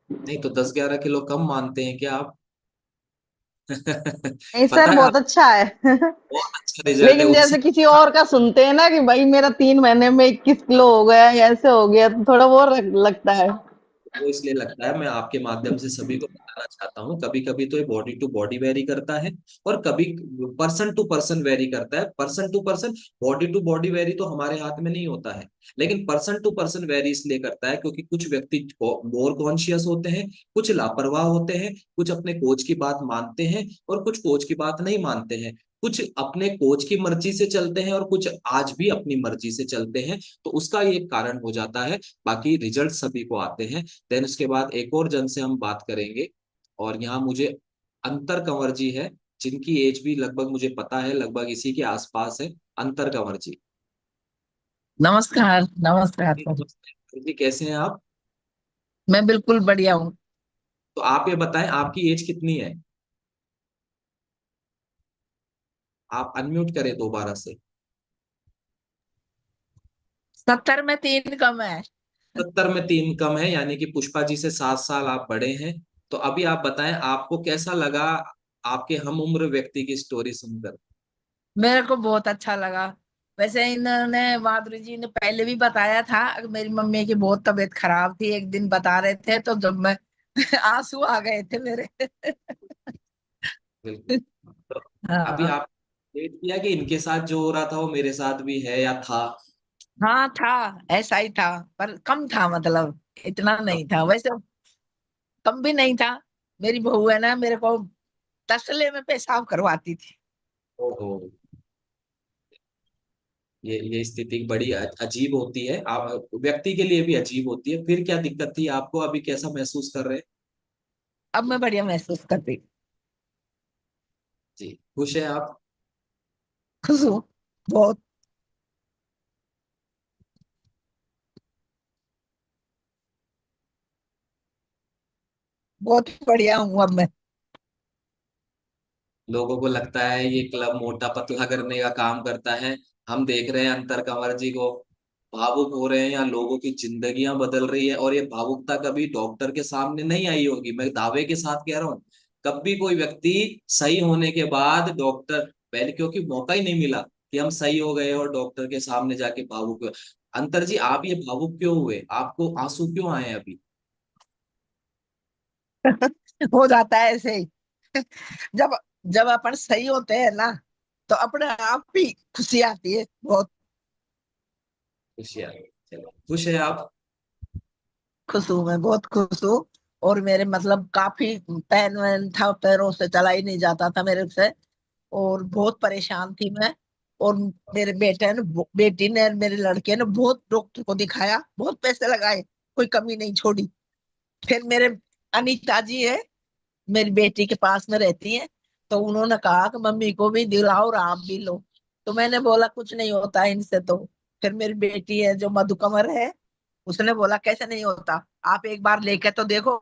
नहीं तो 10-11 किलो कम मानते हैं क्या आप। नहीं पता सर, है आप, बहुत अच्छा है। बहुत अच्छा रिजल्ट है लेकिन उससे। जैसे किसी और का सुनते हैं ना कि भाई मेरा 3 महीने में 21 किलो हो गया, ऐसे हो गया, तो थोड़ा वो लगता है। वो इसलिए लगता है, मैं आपके माध्यम से सभी को बताना चाहता हूँ, कभी कभी तो ये बॉडी टू बॉडी वेरी करता है, और कभी पर्सन टू पर्सन वेरी करता है। Person to person, body to body vary तो हमारे हाथ में नहीं होता है, लेकिन पर्सन टू पर्सन वेरी इसलिए करता है क्योंकि कुछ व्यक्ति मोर कॉन्शियस होते हैं, कुछ लापरवाह होते हैं, कुछ अपने कोच की बात मानते हैं और कुछ कोच की बात नहीं मानते हैं, कुछ अपने कोच की मर्जी से चलते हैं और कुछ आज भी अपनी मर्जी से चलते हैं। तो उसका ये कारण हो जाता है, बाकी रिजल्ट सभी को आते हैं। देन उसके बाद एक और जन से हम बात करेंगे, और यहाँ मुझे अंतर कंवर जी है, जिनकी एज भी लगभग मुझे पता है, लगभग इसी के आसपास है। अंतर कंवर जी। नमस्कार नमस्कार जी, सर। नमस्ते जी, कैसे हैं आप। मैं बिल्कुल बढ़िया हूँ। तो आप ये बताएं आपकी एज कितनी है। आप अनम्यूट करें दोबारा से। 70 में 3 कम है। 70 में 3 कम है, यानी कि पुष्पा जी से 7 साल आप बड़े हैं। तो अभी आप बताएं आपको कैसा लगा आपके हम उम्र व्यक्ति की स्टोरी सुनकर। मेरे को बहुत अच्छा लगा। वैसे इन्होंने माधुरी जी ने पहले भी बताया था, मेरी मम्मी की बहुत तबीयत खराब थी, एक दिन बता रहे थे तो जब मैं आंसू आ गए थे मेरे। बिल्कुल। तो अभी हाँ। आप डेट किया कि इनके साथ जो हो रहा था वो मेरे साथ भी है या था? हाँ था, ऐसा ही था, पर कम था, मतलब इतना नहीं था वैसे, कम भी नहीं था। मेरी बहू है ना, मेरे को तसले में पेशाब करवाती थी। ओहो, ये स्थिति बड़ी अजीब होती है, आप व्यक्ति के लिए भी अजीब होती है। फिर क्या दिक्कत थी आपको, अभी कैसा महसूस कर रहे हैं? अब मैं बढ़िया महसूस करती, जी, खुश है आप? खुश हूँ बहुत। बहुत बढ़िया हूँ अब मैं। लोगों को लगता है ये क्लब मोटा पतला करने का काम करता है। हम देख रहे हैं अंतर कंवर जी को, भावुक हो रहे हैं, या लोगों की जिंदगियां बदल रही है। और ये भावुकता कभी डॉक्टर के सामने नहीं आई होगी, मैं दावे के साथ कह रहा हूँ। कभी कोई व्यक्ति सही होने के बाद डॉक्टर, पहले क्योंकि मौका ही नहीं मिला कि हम सही हो गए और डॉक्टर के सामने जाके भावुक हुए। अंतर जी, आप ये भावुक क्यों हुए, आपको आंसू क्यों आए अभी? हो जाता है ऐसे ही। जब जब अपन सही होते हैं ना, तो अपने आप भी खुशी आती है बहुत। खुशियाँ, चलो खुश है आप? खुश हूँ मैं, बहुत खुश हूँ। और मेरे मतलब काफी पैन वैन था, पैरों से चला ही नहीं जाता था मेरे से, और बहुत परेशान थी मैं। और मेरे बेटे ने, बेटी ने, और मेरे लड़के ने बहुत डॉक्टर को दिखाया, बहुत पैसे लगाए, कोई कमी नहीं छोड़ी। फिर मेरे अनीता जी है, मेरी बेटी के पास में रहती है, तो उन्होंने कहा कि मम्मी को भी दिलाओ और आप भी लो। तो मैंने बोला कुछ नहीं होता है इनसे तो। फिर मेरी बेटी है जो मधुकमर है, उसने बोला कैसे नहीं होता, आप एक बार लेके तो देखो,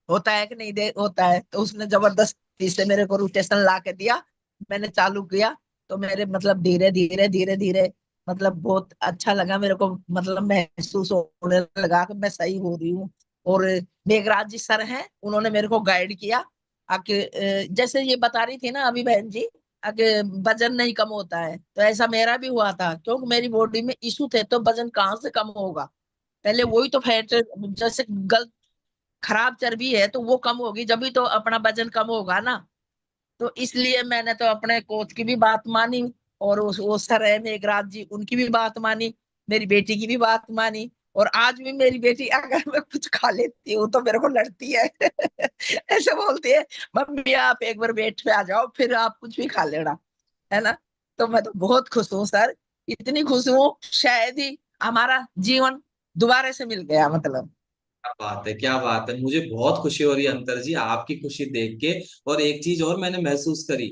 होता है कि नहीं दे होता है। तो उसने जबरदस्ती से मेरे को रोटेशन ला के दिया, मैंने चालू किया। तो मेरे मतलब धीरे धीरे धीरे धीरे मतलब बहुत अच्छा लगा मेरे को, मतलब महसूस होने लगा कि मैं सही हो रही हूँ। और मेघराज जी सर हैं, उन्होंने मेरे को गाइड किया आके, जैसे ये बता रही थी ना अभी बहन जी, आगे वजन नहीं कम होता है, तो ऐसा मेरा भी हुआ था, क्योंकि मेरी बॉडी में इशू थे, तो वजन कहाँ से कम होगा। पहले वही तो फैट, जैसे गलत खराब चर्बी है तो वो कम होगी, जब भी तो अपना वजन कम होगा ना। तो इसलिए मैंने तो अपने कोच की भी बात मानी, और उस वो सर है मेघराज जी, उनकी भी बात मानी, मेरी बेटी की भी बात मानी। और आज भी मेरी बेटी अगर मैं कुछ खा लेती हूँ तो मेरे को लड़ती है। ऐसे बोलती है, मम्मी आप एक बार वेट पे आ जाओ, फिर आप कुछ भी खा लेना, है ना। तो मैं तो बहुत खुश हूँ सर, इतनी खुश हूँ शायद ही हमारा जीवन दोबारा से मिल गया, मतलब। क्या बात है, क्या बात है, मुझे बहुत खुशी हो रही है अंतर जी आपकी खुशी देख के। और एक चीज और मैंने महसूस करी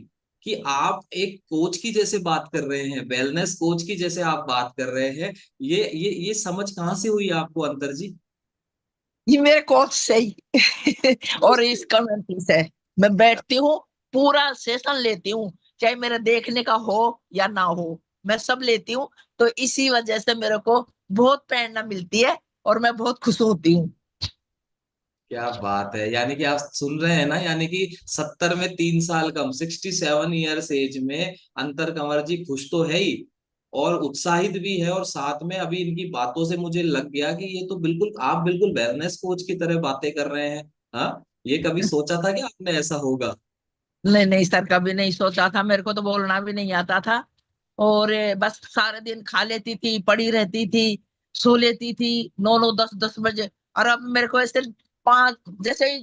कि आप एक कोच की जैसे बात कर रहे हैं, वेलनेस कोच की जैसे आप बात कर रहे हैं। ये समझ कहाँ से हुई आपको अंतर जी? ये मेरे कोच से ही और इस कम्युनिटी से मैं बैठती हूँ, पूरा सेशन लेती हूँ, चाहे मेरा देखने का हो या ना हो, मैं सब लेती हूँ। तो इसी वजह से मेरे को बहुत प्रेरणा मिलती है, और मैं बहुत खुश होती हूँ। क्या बात है, यानी कि आप सुन रहे हैं ना, यानी कि 70 में 3 साल कम, 67 ईयर्स एज में अंतर कंवर जी खुश तो है ही, और उत्साहित भी है। और साथ में अभी इनकी बातों से मुझे लग गया कि ये तो बिल्कुल, आप बिल्कुल वेलनेस कोच की तरह बातें कर रहे हैं। हाँ, ये कभी सोचा था कि आपने ऐसा होगा? नहीं नहीं सर, कभी नहीं सोचा था, मेरे को तो बोलना भी नहीं आता था। और बस सारे दिन खा लेती थी, पड़ी रहती थी, सो लेती थी 9 9 10 10 बजे। और अब मेरे को ऐसे 5, जैसे ही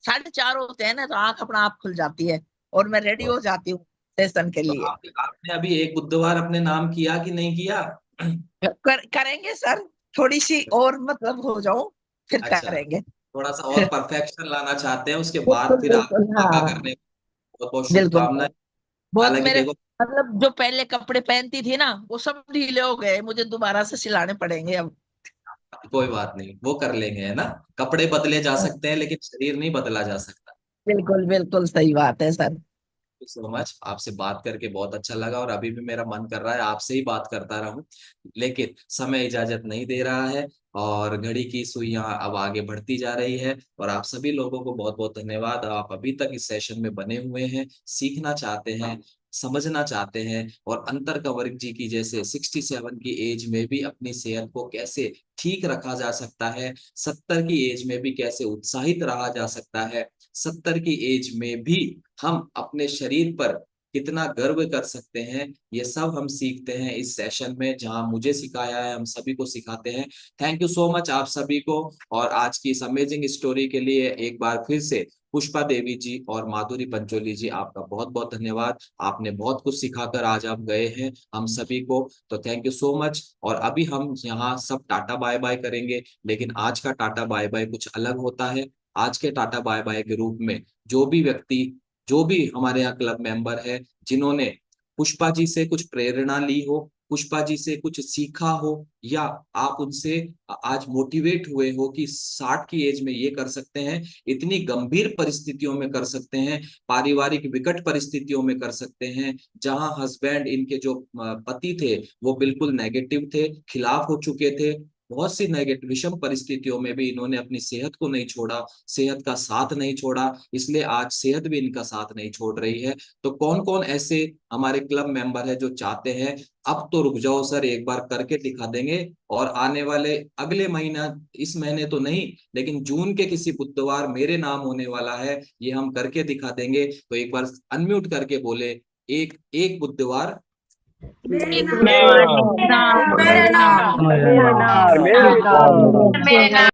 4:30 होते हैं ना, तो आंख अपना आप खुल जाती है, और मैं रेडी हो जाती हूँ सेशन के तो लिए। आपने अभी एक बुधवार अपने नाम किया कि नहीं किया? करेंगे सर, थोड़ी सी और मतलब हो जाऊं, फिर अच्छा, करेंगे। थोड़ा सा और परफेक्शन लाना चाहते हैं, उसके बाद बिल्कुल फिर आप बिल्कुल, आगा हाँ। करने, बहुत बहुत बिल्कुल शुभकामनाएं। सर, बहुत हालांकि मेरे देखो, मतलब जो पहले कपड़े पहनती थी ना, वो सब ढीले हो गए, मुझे दोबारा से सिलाने पड़ेंगे अब। कोई बात नहीं, वो कर लेंगे, है ना। कपड़े बदले जा हाँ, सकते हैं लेकिन शरीर नहीं बदला जा सकता। बिल्कुल बिल्कुल सही बात है सर। सो मच, आपसे बात करके बहुत अच्छा लगा, और अभी भी मेरा मन कर रहा है आपसे ही बात करता रहूं, लेकिन समय इजाजत नहीं दे रहा है। और घड़ी की सुइयां अब आगे बढ़ती जा रही है। और आप सभी लोगों को बहुत बहुत धन्यवाद, आप अभी तक इस सेशन में बने हुए हैं, सीखना चाहते हैं, समझना चाहते हैं, और अंतर कंवर जी की जैसे 67 की एज में भी अपनी सेहत को कैसे ठीक रखा जा सकता है, 70 की एज में भी कैसे उत्साहित रहा जा सकता है, 70 की एज में भी हम अपने शरीर पर कितना गर्व कर सकते हैं, ये सब हम सीखते हैं इस सेशन में, जहां मुझे सिखाया है हम सभी को सिखाते हैं। थैंक यू सो मच आप सभी को। और आज की इस अमेजिंग स्टोरी के लिए एक बार फिर से पुष्पा देवी जी और माधुरी पंचोली जी, आपका बहुत बहुत धन्यवाद। आपने बहुत कुछ सिखाकर आज आप गए हैं हम सभी को, तो थैंक यू सो मच। और अभी हम यहाँ सब टाटा बाय बाय करेंगे, लेकिन आज का टाटा बाय बाय कुछ अलग होता है। आज के टाटा बाय बाय के रूप में जो भी व्यक्ति, जो भी हमारे यहाँ क्लब मेंबर है, जिन्होंने पुष्पा जी से कुछ प्रेरणा ली हो, पुष्पा जी से कुछ सीखा हो, या आप उनसे आज मोटिवेट हुए हो कि 60 की एज में ये कर सकते हैं, इतनी गंभीर परिस्थितियों में कर सकते हैं, पारिवारिक विकट परिस्थितियों में कर सकते हैं, जहां हस्बैंड इनके जो पति थे वो बिल्कुल नेगेटिव थे, खिलाफ हो चुके थे, बहुत सी नेगेटिव विषम परिस्थितियों में भी इन्होंने अपनी सेहत को नहीं छोड़ा, सेहत का साथ नहीं छोड़ा, इसलिए आज सेहत भी इनका साथ नहीं छोड़ रही है। तो कौन कौन ऐसे हमारे क्लब मेंबर है जो चाहते हैं अब तो रुक जाओ सर, एक बार करके दिखा देंगे, और आने वाले अगले महीना, इस महीने तो नहीं लेकिन जून के किसी बुधवार मेरे नाम होने वाला है, ये हम करके दिखा देंगे। तो एक बार अनम्यूट करके बोले, एक एक बुधवार मेरे मेरे नाम नाम मेरे नाम मेरे नाम